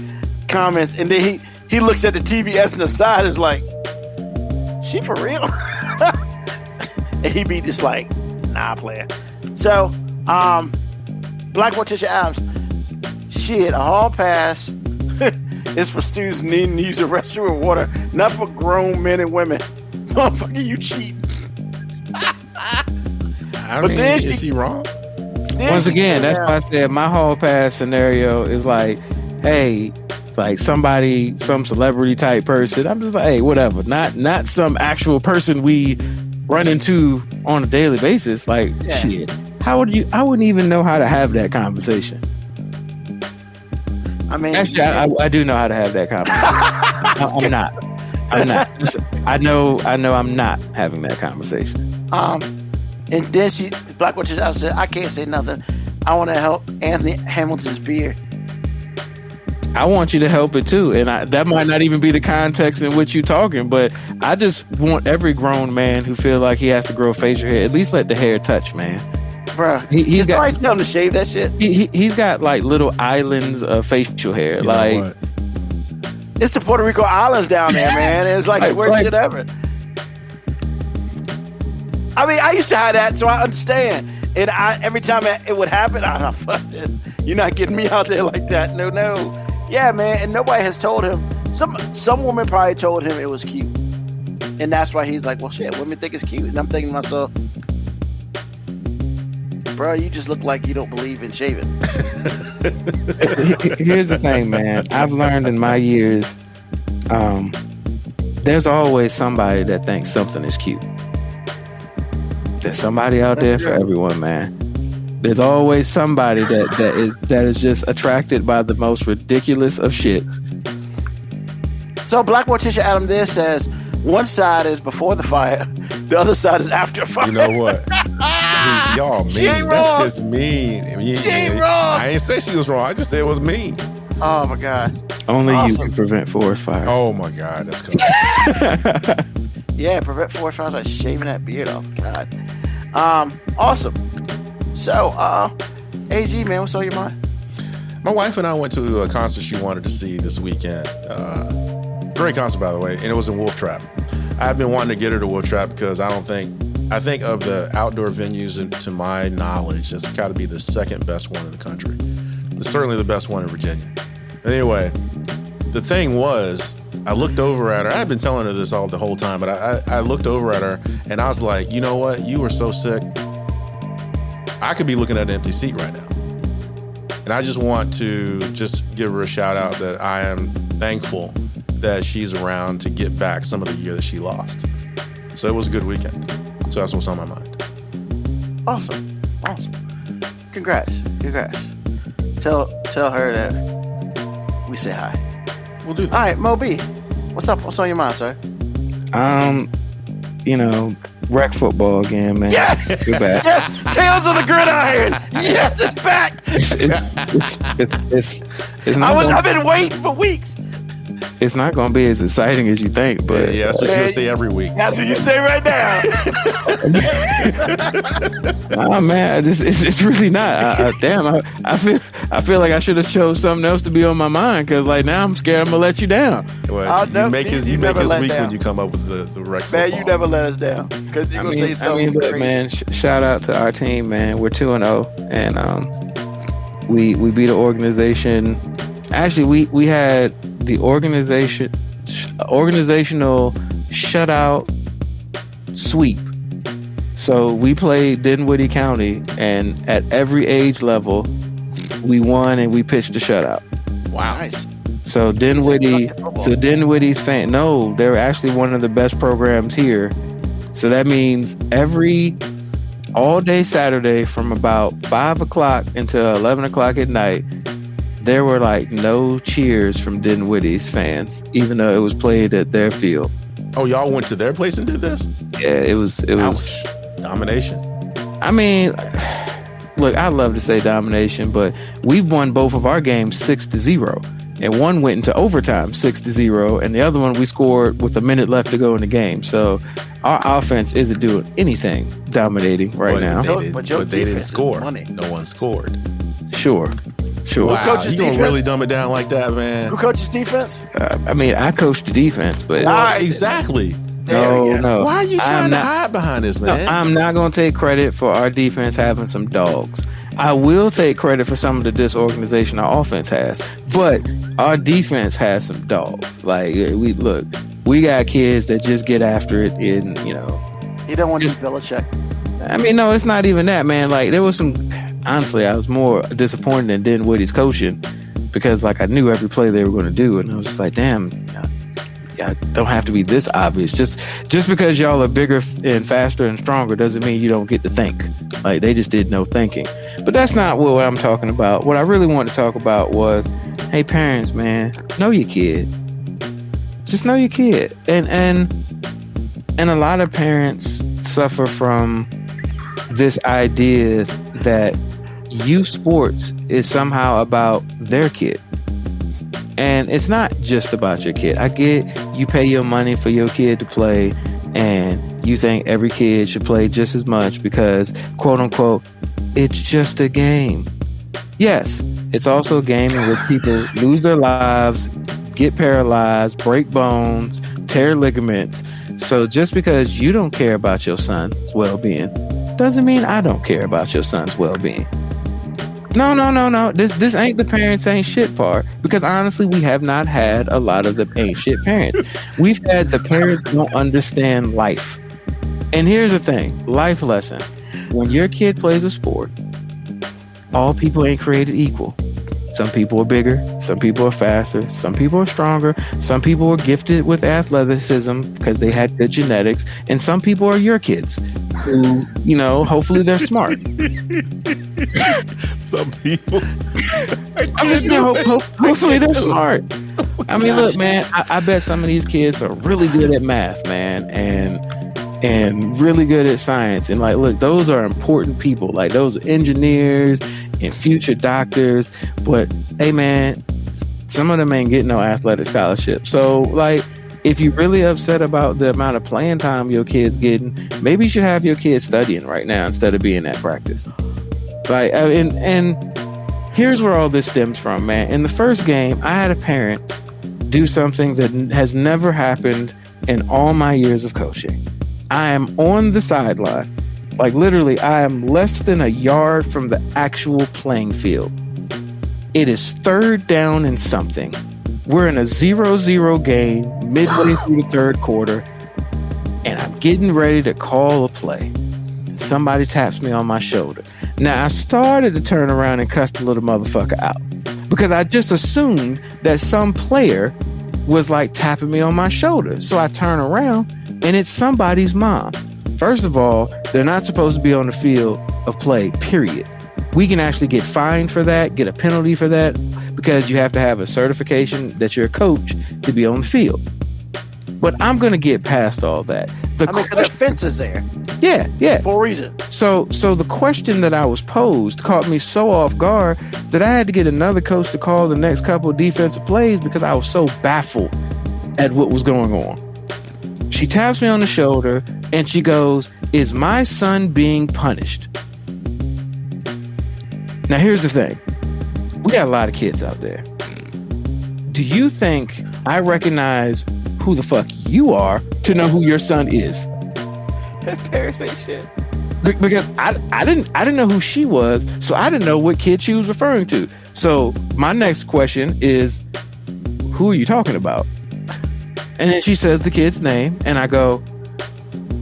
comments, and then he looks at the TBS on the side, is like, she for real? And he be just like, nah, player. So, Black Morticia Adams, shit, a hall pass is for students needing to use the restroom or water, not for grown men and women. Motherfucker, you cheat. Is she wrong? Once again, that's why I said my hall pass scenario is like, hey, like somebody, some celebrity type person. I'm just like, hey, whatever. Not some actual person we run into on a daily basis. Like, shit. I wouldn't even know how to have that conversation. I mean, actually, I do know how to have that conversation. I'm not. I know I'm not having that conversation. And then Black Witch said, I can't say nothing. I want to help Anthony Hamilton's beard. I want you to help it too, and that might not even be the context in which you're talking, but I just want every grown man who feels like he has to grow facial hair, at least let the hair touch, man. Bro, he's got tell him to shave that shit. He's got like little islands of facial hair. It's the Puerto Rico Islands down there, man. It's like the worst shit ever. I mean, I used to have that, so I understand. And every time it would happen, I thought, fuck this. You're not getting me out there like that. No. Yeah, man. And nobody has told him. Some woman probably told him it was cute. And that's why he's like, well, shit, women think it's cute. And I'm thinking to myself, bro. You just look like you don't believe in shaving. Here's the thing, man. I've learned in my years, there's always somebody that thinks something is cute. There's somebody out there for everyone, man. There's always somebody that is just attracted by the most ridiculous of shits. So Black Morticia Adam there says one side is before the fire, the other side is after fire. You know what? See, y'all mean. She ain't That's wrong. just mean. She ain't wrong. I ain't say she was wrong. I just said it was mean. Oh my God. Only you Awesome. can prevent forest fires. Oh my God, that's cool. Yeah, prevent forest fires by shaving that beard off. God. Awesome. So, AG, man, what's on your mind? My wife and I went to a concert she wanted to see this weekend. Great concert, by the way, and it was in Wolf Trap. I've been wanting to get her to Wolf Trap because I think of the outdoor venues, and to my knowledge, it's got to be the second best one in the country. It's certainly the best one in Virginia. Anyway, the thing was, I looked over at her. I've been telling her this the whole time, but I looked over at her and I was like, you know what? You were so sick. I could be looking at an empty seat right now. And I just want to just give her a shout out that I am thankful that she's around to get back some of the year that she lost. So it was a good weekend. So that's what's on my mind. Awesome. Congrats. Tell her that we say hi. We'll do that. All right, Mo B, what's up? What's on your mind, sir? Rec football again, man. Yes! We're back. Yes! Tales of the Gridiron! Yes, it's back! It's not I've gonna, been waiting for weeks. it's not going to be as exciting as you think, but Yeah, that's what she'll say every week. That's what you say right now. oh man, it's really not. Damn, I feel like I should have chose something else to be on my mind because like now I'm scared I'm gonna let you down. Well, you make his week never let when down. you come up with the rec football. Man, you never let us down. Because you're going to say something look, crazy. man, shout out to our team, man. We're 2-0, and we beat an organization. Actually, we had the organizational shutout sweep. So we played Dinwiddie County, and at every age level, we won and we pitched a shutout. Wow. Nice. So Dinwiddie's fan. No, they're actually one of the best programs here. So that means all day Saturday from about 5 o'clock until 11 o'clock at night, there were like no cheers from Dinwiddie's fans, even though it was played at their field. Oh, y'all went to their place and did this? Yeah, it was Ouch. Domination. I mean, look, I love to say domination, but we've won both of our games 6-0. And one went into overtime 6-0, and the other one we scored with a minute left to go in the game. So our offense isn't doing anything dominating right now. But your they didn't defense is score. money. No one scored. Sure. Wow, coaches you gonna defense? really dumb it down like that, man? Who coaches defense? I mean, I coach the defense, but Exactly. no. Why are you trying to hide behind this, man? I'm not going to take credit for our defense having some dogs. I will take credit for some of the disorganization our offense has, but our defense has some dogs. Like we got kids that just get after it. You don't want to use Belichick. I mean, no, it's not even that, man. Like there was some. Honestly, I was more disappointed in Dinwiddie's coaching because, like, I knew every play they were going to do, and I was just like, damn. Y'all don't have to be this obvious. Just because y'all are bigger and faster and stronger doesn't mean you don't get to think. Like they just did no thinking. But that's not what I'm talking about. What I really want to talk about was, hey parents, man, know your kid. Just know your kid. And a lot of parents suffer from this idea that youth sports is somehow about their kid. And it's not just about your kid. I get you pay your money for your kid to play and you think every kid should play just as much because, quote unquote, it's just a game. Yes, it's also a game in which people lose their lives, get paralyzed, break bones, tear ligaments. So just because you don't care about your son's well-being doesn't mean I don't care about your son's well-being. No. This ain't the parents ain't shit part. Because honestly, we have not had a lot of the ain't shit parents. We've had the parents don't understand life. And here's the thing, life lesson. when your kid plays a sport, all people ain't created equal. Some people are bigger, some people are faster, some people are stronger, some people are gifted with athleticism because they had good genetics, and some people are your kids who, hopefully they're smart. Some people. I'm just saying, hopefully they're smart. I mean, look, man, I bet some of these kids are really good at math, man, and really good at science. And like, look, those are important people. Like, those are engineers and future doctors. But hey, man, some of them ain't getting no athletic scholarship. So, like, if you're really upset about the amount of playing time your kid's getting, maybe you should have your kid studying right now instead of being at practice. Like, and here's where all this stems from, man. In the first game, I had a parent do something that has never happened in all my years of coaching. I am on the sideline. Like, literally, I am less than a yard from the actual playing field. It is third down and something. We're in a 0-0 game midway through the third quarter, and I'm getting ready to call a play. And somebody taps me on my shoulder. Now, I started to turn around and cuss the little motherfucker out because I just assumed that some player was like tapping me on my shoulder. So I turn around and it's somebody's mom. First of all, they're not supposed to be on the field of play, period. We can actually get fined for that, get a penalty for that, because you have to have a certification that you're a coach to be on the field. But I'm going to get past all that. The fence is there. Yeah. For a reason. So the question that I was posed caught me so off guard that I had to get another coach to call the next couple of defensive plays because I was so baffled at what was going on. She taps me on the shoulder and she goes, "Is my son being punished?" Now, here's the thing. We got a lot of kids out there. Do you think I recognize who the fuck you are to know who your son is? Parents ain't shit. Because I didn't know who she was, so I didn't know what kid she was referring to. So my next question is, who are you talking about? And then she says the kid's name, and I go,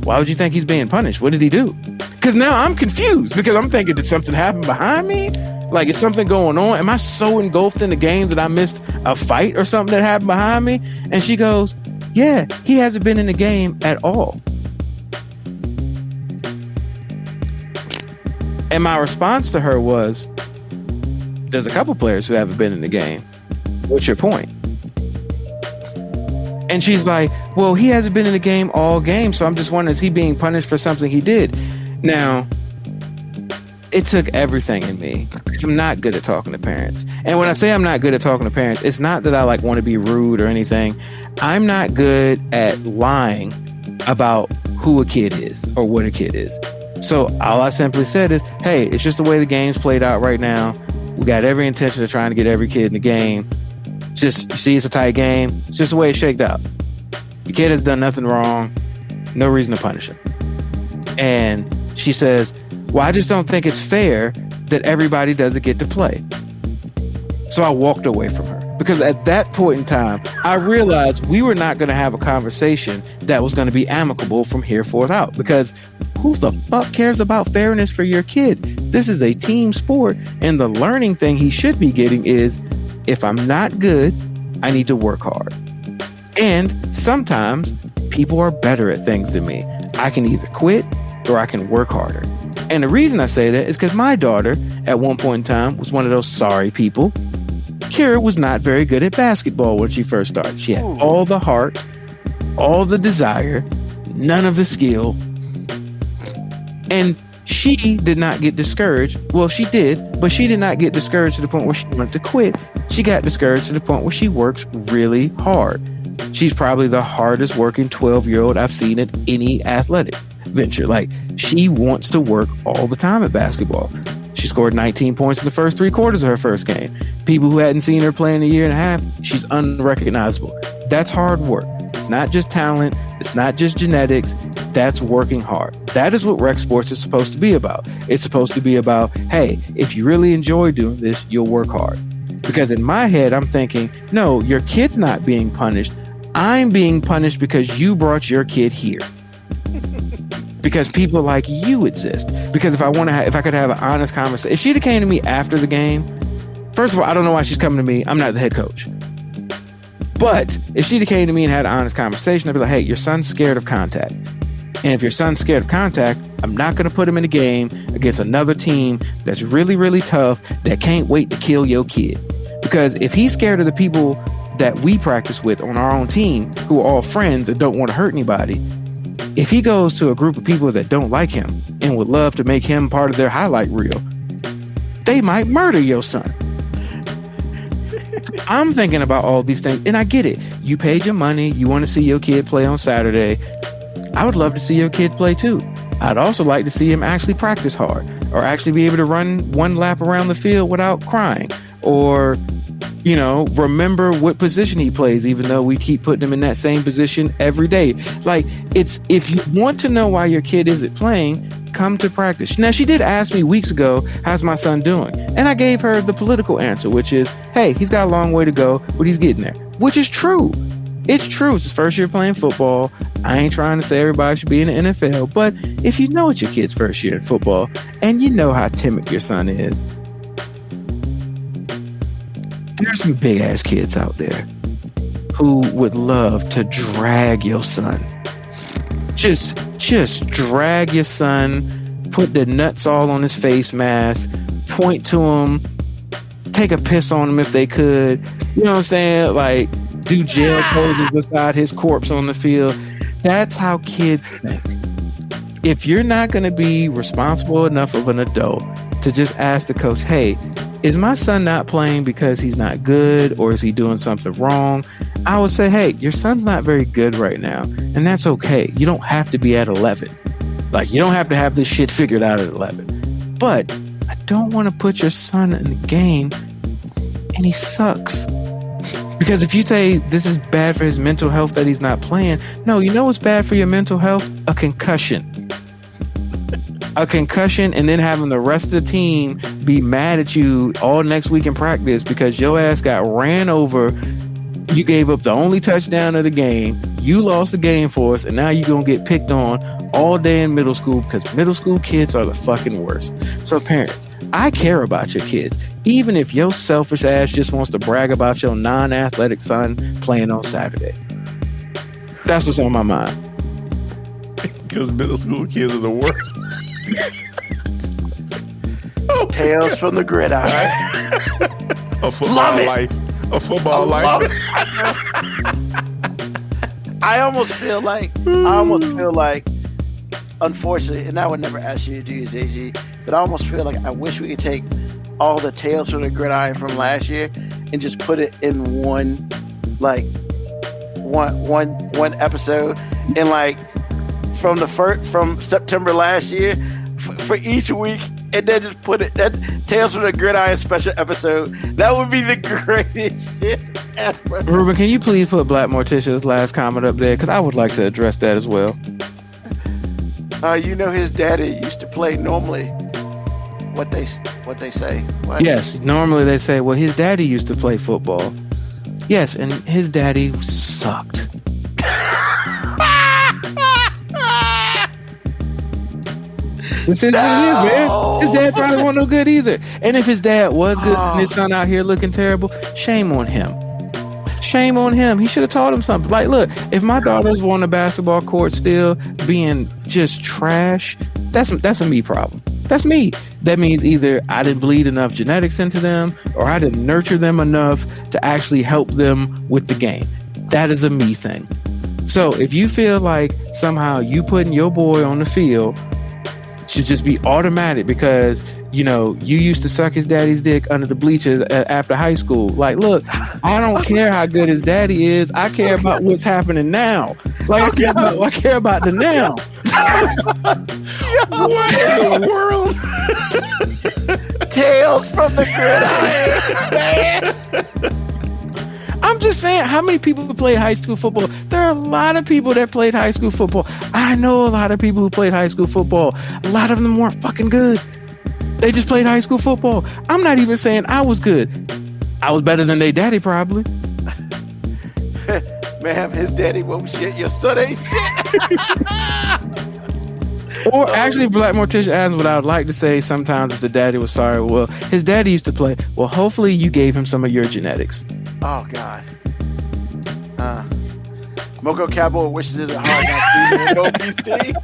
why would you think he's being punished? What did he do? Because now I'm confused, because I'm thinking, did something happen behind me? Like, is something going on? Am I so engulfed in the game that I missed a fight or something that happened behind me? And she goes, yeah, he hasn't been in the game at all. And my response to her was, there's a couple players who haven't been in the game. What's your point? And she's like, well, he hasn't been in the game all game, so I'm just wondering, is he being punished for something he did? Now, it took everything in me because I'm not good at talking to parents. And when I say I'm not good at talking to parents, it's not that I want to be rude or anything. I'm not good at lying about who a kid is or what a kid is. So all I simply said is, hey, it's just the way the game's played out right now. We got every intention of trying to get every kid in the game. Just, you see, it's a tight game. It's just the way it's shaked out. The kid has done nothing wrong. No reason to punish him. And she says, well, I just don't think it's fair that everybody doesn't get to play. So I walked away from her. Because at that point in time, I realized we were not going to have a conversation that was going to be amicable from here forth out. Because who the fuck cares about fairness for your kid? This is a team sport, and the learning thing he should be getting is, if I'm not good, I need to work hard. And sometimes people are better at things than me. I can either quit or I can work harder. And the reason I say that is because my daughter, at one point in time, was one of those sorry people. Kira was not very good at basketball when she first started. She had all the heart, all the desire, none of the skill. And she did not get discouraged. Well, she did, but she did not get discouraged to the point where she wanted to quit. She got discouraged to the point where she works really hard. She's probably the hardest working 12-year-old I've seen at any athletic venture. Like, she wants to work all the time at basketball. She scored 19 points in the first 3 quarters of her first game. People who hadn't seen her play in a year and a half, she's unrecognizable. That's hard work. It's not just talent. It's not just genetics. That's working hard. That is what rec sports is supposed to be about. It's supposed to be about, hey, if you really enjoy doing this, you'll work hard. Because in my head, I'm thinking, no, your kid's not being punished. I'm being punished because you brought your kid here. because people like you exist. Because if I could have an honest conversation, if she'd have came to me after the game, first of all, I don't know why she's coming to me. I'm not the head coach. But if she'd have came to me and had an honest conversation, I'd be like, hey, your son's scared of contact. And if your son's scared of contact, I'm not going to put him in a game against another team that's really, really tough, that can't wait to kill your kid. Because if he's scared of the people that we practice with on our own team, who are all friends and don't want to hurt anybody, if he goes to a group of people that don't like him and would love to make him part of their highlight reel, they might murder your son. I'm thinking about all these things, and I get it. You paid your money. You want to see your kid play on Saturday. I would love to see your kid play too. I'd also like to see him actually practice hard, or actually be able to run one lap around the field without crying, or, you know, remember what position he plays, even though we keep putting him in that same position every day. Like, it's, if you want to know why your kid isn't playing, come to practice. Now, she did ask me weeks ago, how's my son doing? And I gave her the political answer, which is, hey, he's got a long way to go, but he's getting there, which is true. It's true. It's his first year playing football. I ain't trying to say everybody should be in the NFL, but if you know it's your kid's first year in football and you know how timid your son is, there's some big ass kids out there who would love to drag your son. Just drag your son, put the nuts all on his face mask, point to him, take a piss on him if they could. You know what I'm saying? Like, do jail poses beside his corpse on the field. That's how kids think. If you're not going to be responsible enough of an adult to just ask the coach, hey, is my son not playing because he's not good, or is he doing something wrong? I would say, hey, your son's not very good right now, and that's okay. You don't have to be at 11. Like, you don't have to have this shit figured out at 11. But I don't want to put your son in the game and he sucks. Because if you say this is bad for his mental health that he's not playing, no, you know what's bad for your mental health? A concussion. A concussion, and then having the rest of the team be mad at you all next week in practice because your ass got ran over. You gave up the only touchdown of the game. You lost the game for us, and now you're going to get picked on all day in middle school because middle school kids are the fucking worst. So parents, I care about your kids. Even if your selfish ass just wants to brag about your non-athletic son playing on Saturday. That's what's on my mind. Because middle school kids are the worst. Tales from the gridiron. A football life. A football life. I almost feel like, unfortunately, and I would never ask you to do this, AG, but I almost feel like I wish we could take all the Tales from the Gridiron from last year and just put it in one episode, and like from September last year for each week, and then just put it that Tales from the Gridiron special episode. That would be the greatest shit ever. Ruben, can you please put Black Morticia's last comment up there? Because I would like to address that as well. You know, his daddy used to play normally. What they say? What? Yes, normally they say, well, his daddy used to play football. Yes, and his daddy sucked. This is what it is, man. His dad probably wasn't no good either. And if his dad was good and his son out here looking terrible, shame on him. Shame on him. He should have taught him something. Like, look, if my daughters were on the basketball court still being just trash, that's a me problem. That's me. That means either I didn't bleed enough genetics into them, or I didn't nurture them enough to actually help them with the game. That is a me thing. So if you feel like somehow you putting your boy on the field should just be automatic because, you know, you used to suck his daddy's dick under the bleachers after high school. Like, look, I don't care how good his daddy is. I care about what's happening now. Like, I care about the now. What in the world? Tales from the Gridiron. I'm just saying, how many people played high school football? There are a lot of people that played high school football. I know a lot of people who played high school football. A lot of them weren't fucking good. They just played high school football. I'm not even saying I was good. I was better than their daddy, probably. Ma'am, his daddy won't shit. Your son ain't shit. Or actually, Black Morticia Adams, what I would like to say sometimes if the daddy was sorry, well, his daddy used to play. Well, hopefully you gave him some of your genetics. Oh, God. Moco Cowboy wishes it hard not to team.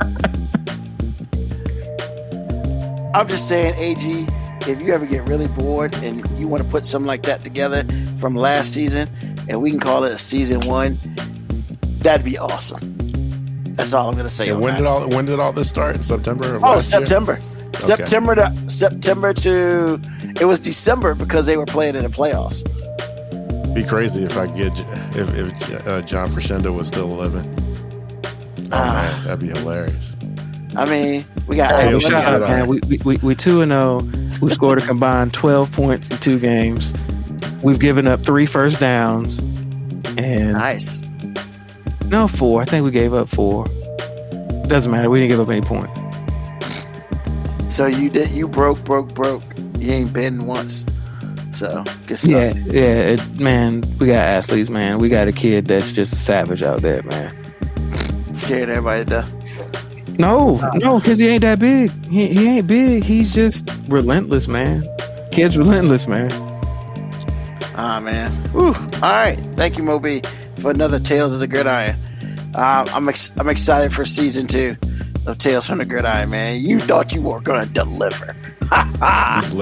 I'm just saying, AG, if you ever get really bored and you want to put something like that together from last season, and we can call it a season 1, that'd be awesome. That's all I'm gonna say. And when did all this start? In September? Of Oh, last year? September. Okay. September to it was December because they were playing in the playoffs. Be crazy if I get if John Frusciante was still living. Oh man, that'd be hilarious. I mean, we got Hey, Taylor shout should out, get man. on. We 2-0. We've scored a combined 12 points in 2 games. We've given up 3 first downs. And nice. No, 4. I think we gave up 4. Doesn't matter. We didn't give up any points. So you broke. You ain't been once. So good stuff. Yeah. Man, we got athletes, man. We got a kid that's just a savage out there, man. Scared everybody to death. No, because he ain't that big. He ain't big. He's just relentless, man. Kid's relentless, man. Ah, man. Whew. All right. Thank you, Moby, for another Tales of the Gridiron. I'm excited for season 2 of Tales from the Gridiron, man. You thought you were going to deliver.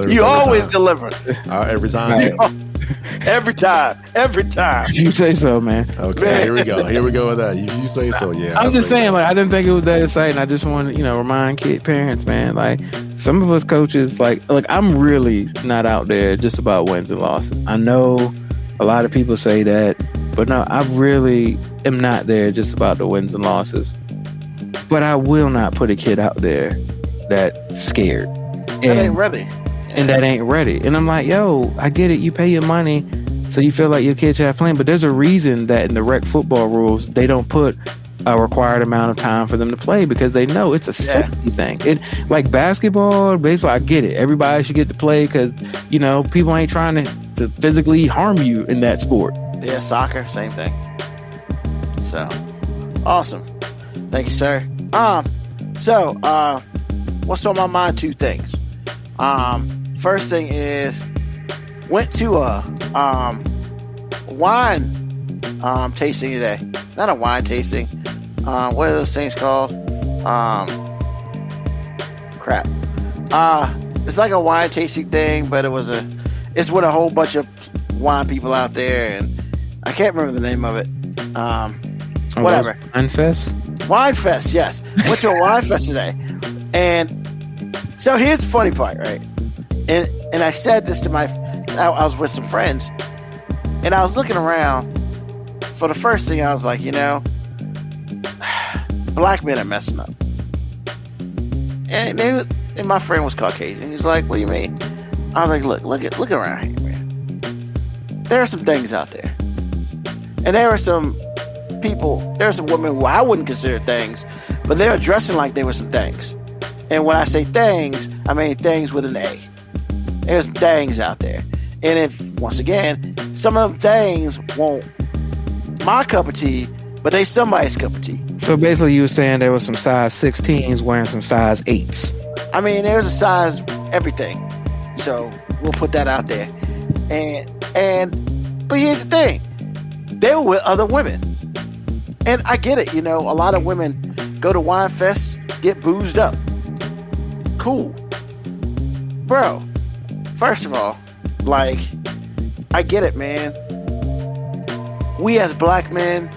You always deliver. Every time. Every time. You say so, man. Okay, Man. here we go with that. You say so, yeah. I'm I just say saying, so. like, I didn't think it was that exciting. I just wanted to, remind parents, man. Like, some of us coaches, like, I'm really not out there just about wins and losses. I know a lot of people say that, but no, I really am not there just about the wins and losses. But I will not put a kid out there that's scared. That ain't ready. And that ain't ready. And I'm like, yo, I get it. You pay your money, so you feel like your kids have playing. But there's a reason that in the rec football rules, they don't put a required amount of time for them to play because they know it's a safety thing. It like basketball, baseball, I get it. Everybody should get to play because, people ain't trying to physically harm you in that sport. Yeah, soccer, same thing. So, awesome. Thank you, sir. What's on my mind? 2 things. First thing is went to a wine tasting today. Not a wine tasting. What are those things called? Crap. It's like a wine tasting thing, but it's with a whole bunch of wine people out there, and I can't remember the name of it. Whatever. Wine Fest? Wine Fest, yes. Went to a wine fest today. And so here's the funny part, right? And I said this to I was with some friends, and I was looking around. For the first thing, I was like, black men are messing up. And my friend was Caucasian. He's like, what do you mean? I was like, look around here, man. There are some things out there. And there are some women who I wouldn't consider things, but they're dressing like they were some things. And when I say things, I mean things with an A. There's things out there. And once again, some of them things won't my cup of tea, but they somebody's cup of tea. So basically you were saying there was some size 16s wearing some size 8s. I mean, there's a size everything. So we'll put that out there. But here's the thing. They were with other women. And I get it, a lot of women go to Wine Fest, get boozed up. Cool. Bro, first of all, I get it, man. We as black men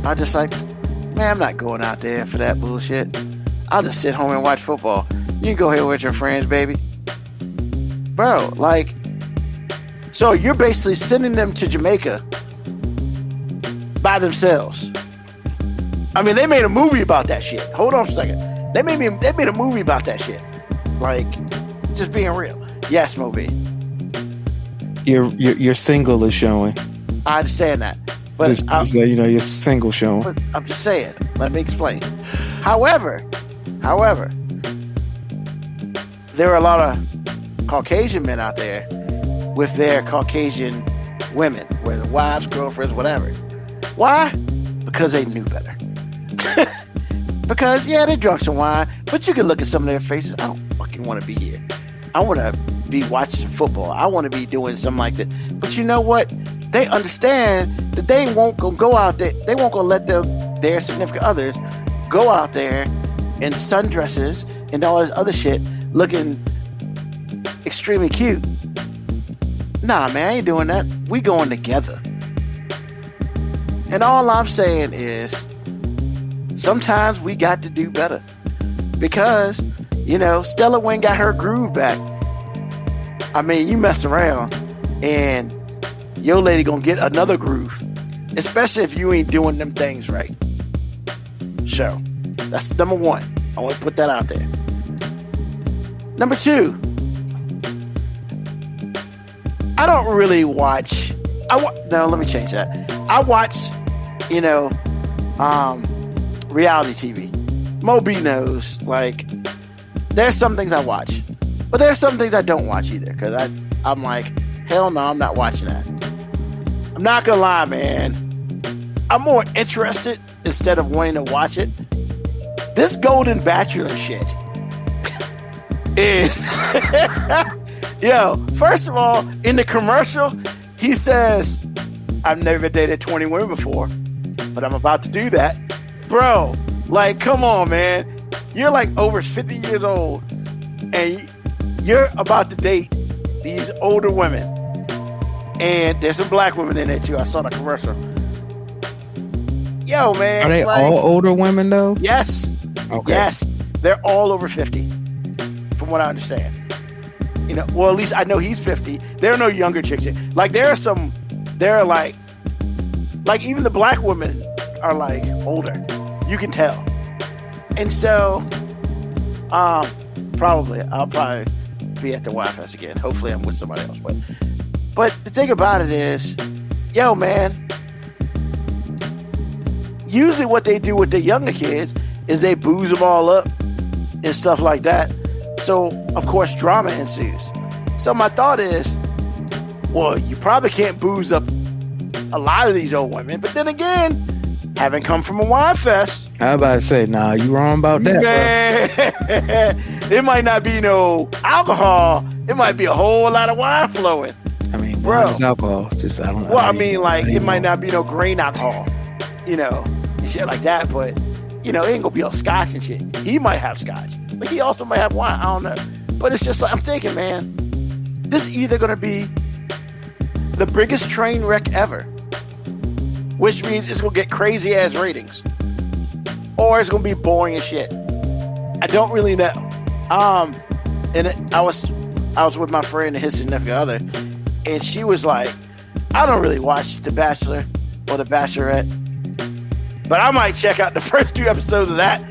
are just like, man, I'm not going out there for that bullshit. I'll just sit home and watch football. You can go here with your friends, baby. Bro, so you're basically sending them to Jamaica by themselves. I mean, they made a movie about that shit. Hold on for a second. They made a movie about that shit. Just being real. Yes, Moby. Your single is showing. I understand that. But your single showing. But I'm just saying. Let me explain. However, there are a lot of Caucasian men out there with their Caucasian women, whether wives, girlfriends, whatever. Why? Because they knew better. Because, yeah, they drunk some wine, but you can look at some of their faces. I don't fucking want to be here. I want to be watching some football. I want to be doing something like that. But you know what? They understand that they won't go out there. They won't go let their significant others go out there in sundresses and all this other shit looking extremely cute. Nah, man, I ain't doing that. We going together. And all I'm saying is sometimes we got to do better. Because, Stella Wynn got her groove back. I mean, you mess around and your lady gonna get another groove. Especially if you ain't doing them things right. So, that's number one. I want to put that out there. Number two, I don't really watch. No, let me change that. I watch, reality TV. Moby knows. Like, there's some things I watch, but there's some things I don't watch either. Because I'm like, hell no, I'm not watching that. I'm not gonna lie, man. I'm more interested instead of wanting to watch it. This Golden Bachelor shit is. Yo, first of all, in the commercial, he says, I've never dated 20 women before, but I'm about to do that. Bro, like, come on, man. You're like over 50 years old, and you're about to date these older women. And there's some black women in there, too. I saw the commercial. Yo, man. Are they all older women, though? Yes. Okay. Yes. They're all over 50, from what I understand. Well, at least I know he's 50. There are no younger chicks. Like, there are like even the black women are like older. You can tell. And so, I'll probably be at the YFS again. Hopefully I'm with somebody else. But the thing about it is, yo, man, usually what they do with the younger kids is they booze them all up and stuff like that. So, of course, drama ensues. So my thought is, well, you probably can't booze up a lot of these old women. But then again, having come from a wine fest. I was about to say, nah, you wrong about that, man. It might not be no alcohol. It might be a whole lot of wine flowing. I mean, wine is alcohol. Just, I don't know. Well, I mean, like, it might not be no grain alcohol, and shit like that. But, it ain't gonna be on scotch and shit. He might have scotch, but he also might have wine. I don't know. But it's just like, I'm thinking, man, this is either gonna be the biggest train wreck ever, which means it's gonna get crazy ass ratings, or it's gonna be boring as shit. I don't really know. And I was with my friend and his significant other, and she was like, I don't really watch The Bachelor or The Bachelorette, but I might check out the first 2 episodes of that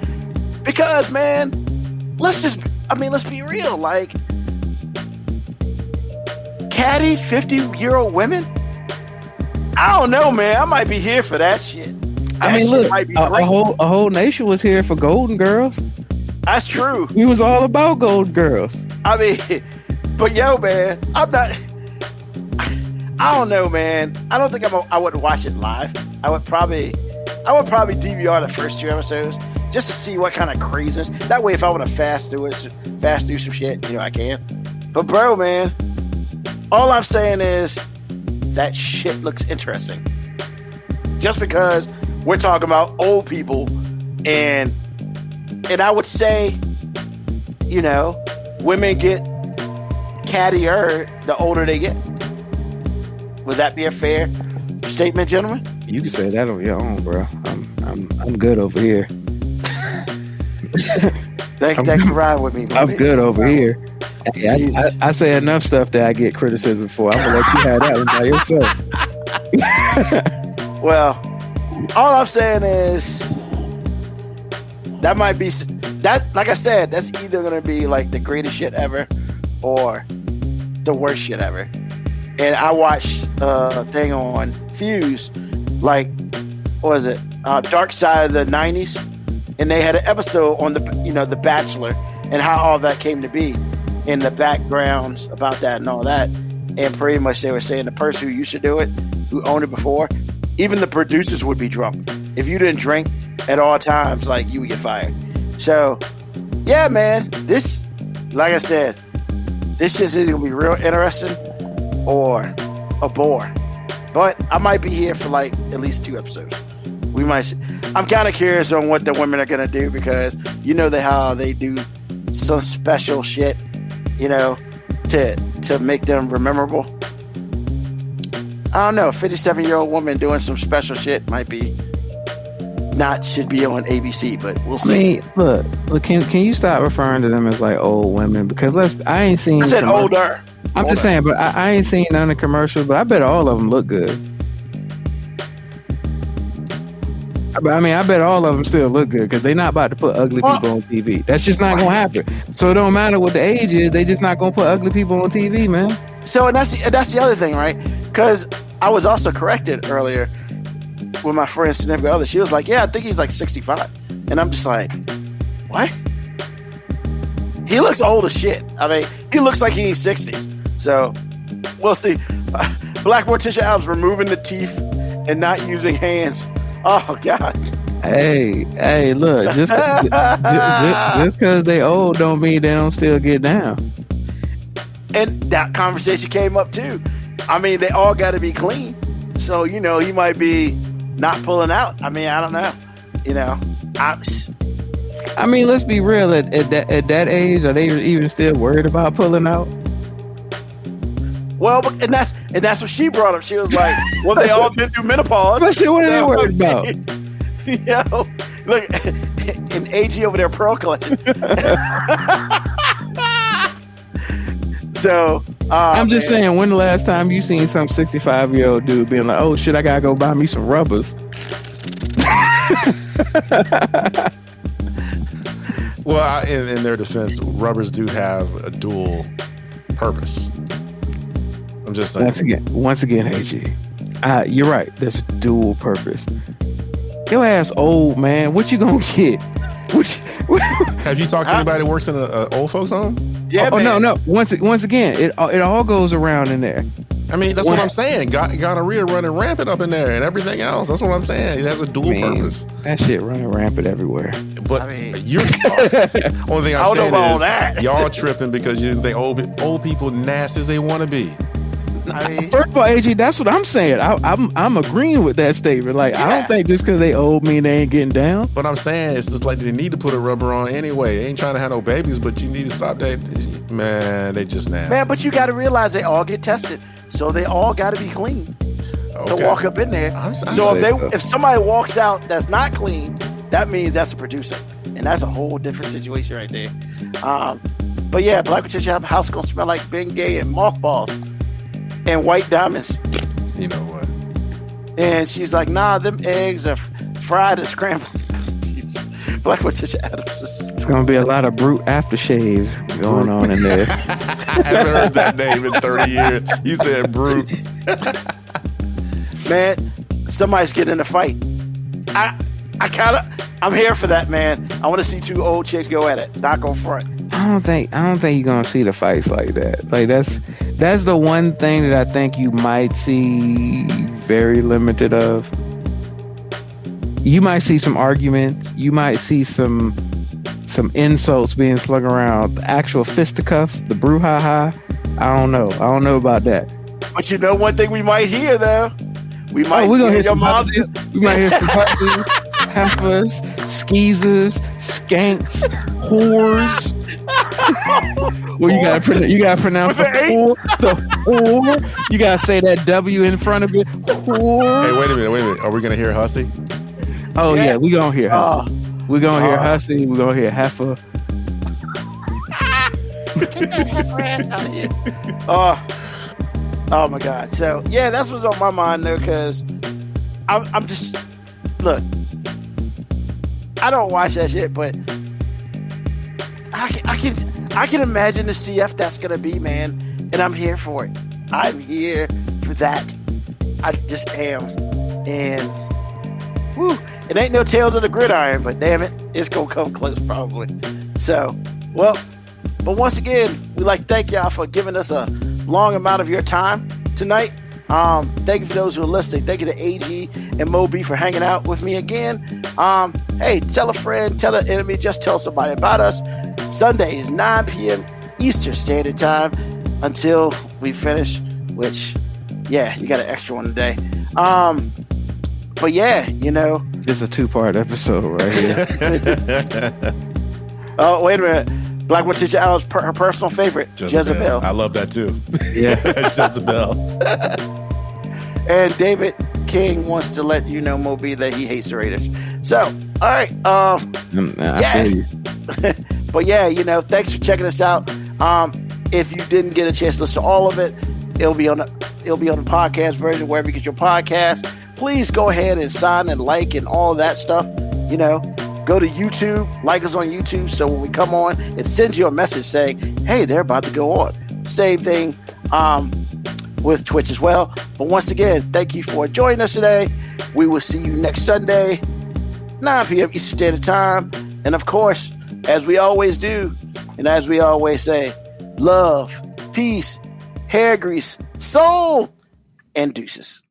because, man, let's be real. Like, catty 50-year-old women? I don't know, man. I might be here for that shit. I mean, look, a whole nation was here for Golden Girls. That's true. We was all about Golden Girls. I mean, but yo, man, I'm not. I don't know, man. I don't think I would watch it live. I would probably DVR the first 2 episodes just to see what kind of craziness. That way, if I want to fast through some shit, I can. But bro, man, all I'm saying is that shit looks interesting. Just because we're talking about old people, and I would say, women get cattier the older they get. Would that be a fair statement, gentlemen? You can say that on your own, bro. I'm good over here. Thanks for riding with me, buddy. I'm good over here. Hey, I say enough stuff that I get criticism for. I'm gonna let you have that one by yourself. Well, all I'm saying is that might be that. Like I said, that's either gonna be like the greatest shit ever or the worst shit ever. And I watched a thing on Fuse, like, what was it? Dark Side of the 90s, and they had an episode on the Bachelor and how all that came to be, and the backgrounds about that and all that. And pretty much they were saying the person who used to do it, who owned it before, even the producers would be drunk. If you didn't drink, at all times, like you would get fired. So, yeah, man, this, like I said, this just is gonna be real interesting or a bore. But I might be here for like at least 2 episodes. We might see. I'm kind of curious on what the women are gonna do because you know how they do some special shit, you know, to make them memorable. I don't know. 57-year-old woman doing some special shit might be should be on ABC, but we'll see. I mean, look, can you stop referring to them as like old women? Because I ain't seen. I said older. I'm just saying, but I ain't seen none of the commercials, but I bet all of them look good. I mean, I bet all of them still look good because they're not about to put ugly people on TV. That's just not going to happen. So it don't matter what the age is. They just not going to put ugly people on TV, man. So and that's the other thing, right? Because I was also corrected earlier with my friend's significant other. She was like, yeah, I think he's like 65. And I'm just like, what? He looks old as shit. I mean, he looks like he's 60s. So we'll see. Black Morticia Adams removing the teeth and not using hands. Oh, God. Hey, look, just because they old don't mean they don't still get down. And that conversation came up, too. I mean, they all got to be clean. So, you know, he might be not pulling out. I mean, I don't know. You know, I mean, let's be real. At that age, are they even still worried about pulling out? Well, and that's what she brought up. She was like, well, they all been through menopause. But shit, what are they worried about? Yo, look, and AG over there pearl collection. So, I'm just saying, when the last time you seen some 65-year-old dude being like, oh shit, I gotta go buy me some rubbers? Well, in their defense, rubbers do have a dual purpose. I'm just saying. Once again, AG, you're right. There's a dual purpose. Your ass old, man. What you gonna get? Have you talked to anybody that works in an old folks home? Yeah, no. Once again, it all goes around in there. I mean, that's what I'm saying. Gonorrhea running rampant up in there and everything else. That's what I'm saying. It has a dual purpose. That shit running rampant everywhere. But you're only thing I'm saying is y'all tripping because you think old people nasty as they want to be. First of all, AG, that's what I'm saying. I'm agreeing with that statement. Like, I don't think just because they old mean they ain't getting down. But I'm saying it's just like they need to put a rubber on anyway. They ain't trying to have no babies, but you need to stop that. Man, they just nasty. Man, but you got to realize they all get tested, so they all got to be clean to walk up in there. So if somebody walks out that's not clean, that means that's a producer, and that's a whole different situation right there. But yeah, Black Morticia house gonna smell like Bengay and mothballs. And white diamonds. You know what? And she's like, nah, them eggs are fried and scrambled. Black Morticia Adams. It's going to be a lot of brute aftershave going on in there. I haven't heard that name in 30 years. You said brute. Man, somebody's getting in a fight. I'm here for that, man. I want to see 2 old chicks go at it. Not go front. I don't think you're gonna see the fights like that. Like that's the one thing that I think you might see very limited of. You might see some arguments. You might see some insults being slung around. The actual fisticuffs, the brouhaha. I don't know about that. But you know one thing we might hear though. We're gonna hear some hussies. We might hear some hussies, heifers, skeezers, skanks, whores. Well, you gotta pronounce the whore. You gotta say that W in front of it. Whore. Hey, wait a minute. Are we gonna hear hussy? Oh yeah, we gonna hear hussy. We gonna hear hussy. We gonna hear heifer. Get that heifer ass out of here. Oh my God. So yeah, that's what's on my mind though, because I'm just look. I don't watch that shit, but I can imagine the CF that's gonna be, man, and I'm here for it. I'm here for that. I just am, and it ain't no Tales of the Gridiron, but damn it, it's gonna come close probably. So, well, but once again, we'd like to thank y'all for giving us a long amount of your time tonight. Thank you for those who are listening. Thank you to AG and Moby for hanging out with me again. Hey, tell a friend, tell an enemy, just tell somebody about us. Sunday is 9 p.m. Eastern Standard Time until we finish, which, yeah, you got an extra one today. But yeah, you know. It's a 2-part episode right here. Oh, wait a minute. Black Morticia Allen's her personal favorite, Jezebel. I love that too. Yeah. Jezebel. And David King wants to let you know, Moby, that he hates the Raiders. So, all right. I yeah. feel you. But yeah, you know, thanks for checking us out. If you didn't get a chance to listen to all of it, it'll be on the podcast version wherever you get your podcast. Please go ahead and sign and like and all of that stuff. You know, go to YouTube, like us on YouTube, so when we come on, it sends you a message saying, hey, they're about to go on. Same thing with Twitch as well. But once again, thank you for joining us today. We will see you next Sunday, 9 p.m. Eastern Standard Time. And of course, as we always do, and as we always say, love, peace, hair grease, soul, and deuces.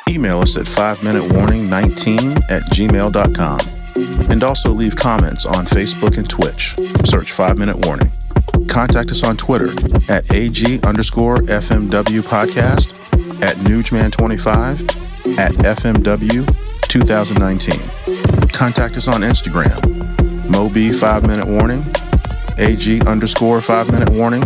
Email us at 5minutewarning19@gmail.com. And also leave comments on Facebook and Twitch. Search 5 Minute Warning. Contact us on Twitter at AG_FMW podcast, at Nugman25, at FMW 2019. Contact us on Instagram, Moby 5 Minute Warning, AG_5 Minute Warning,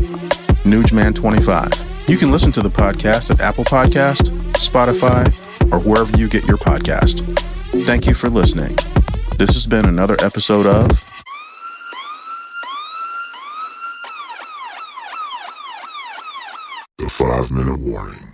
Nugman25. You can listen to the podcast at Apple Podcast, Spotify, or wherever you get your podcast. Thank you for listening. This has been another episode of The 5 Minute Warning.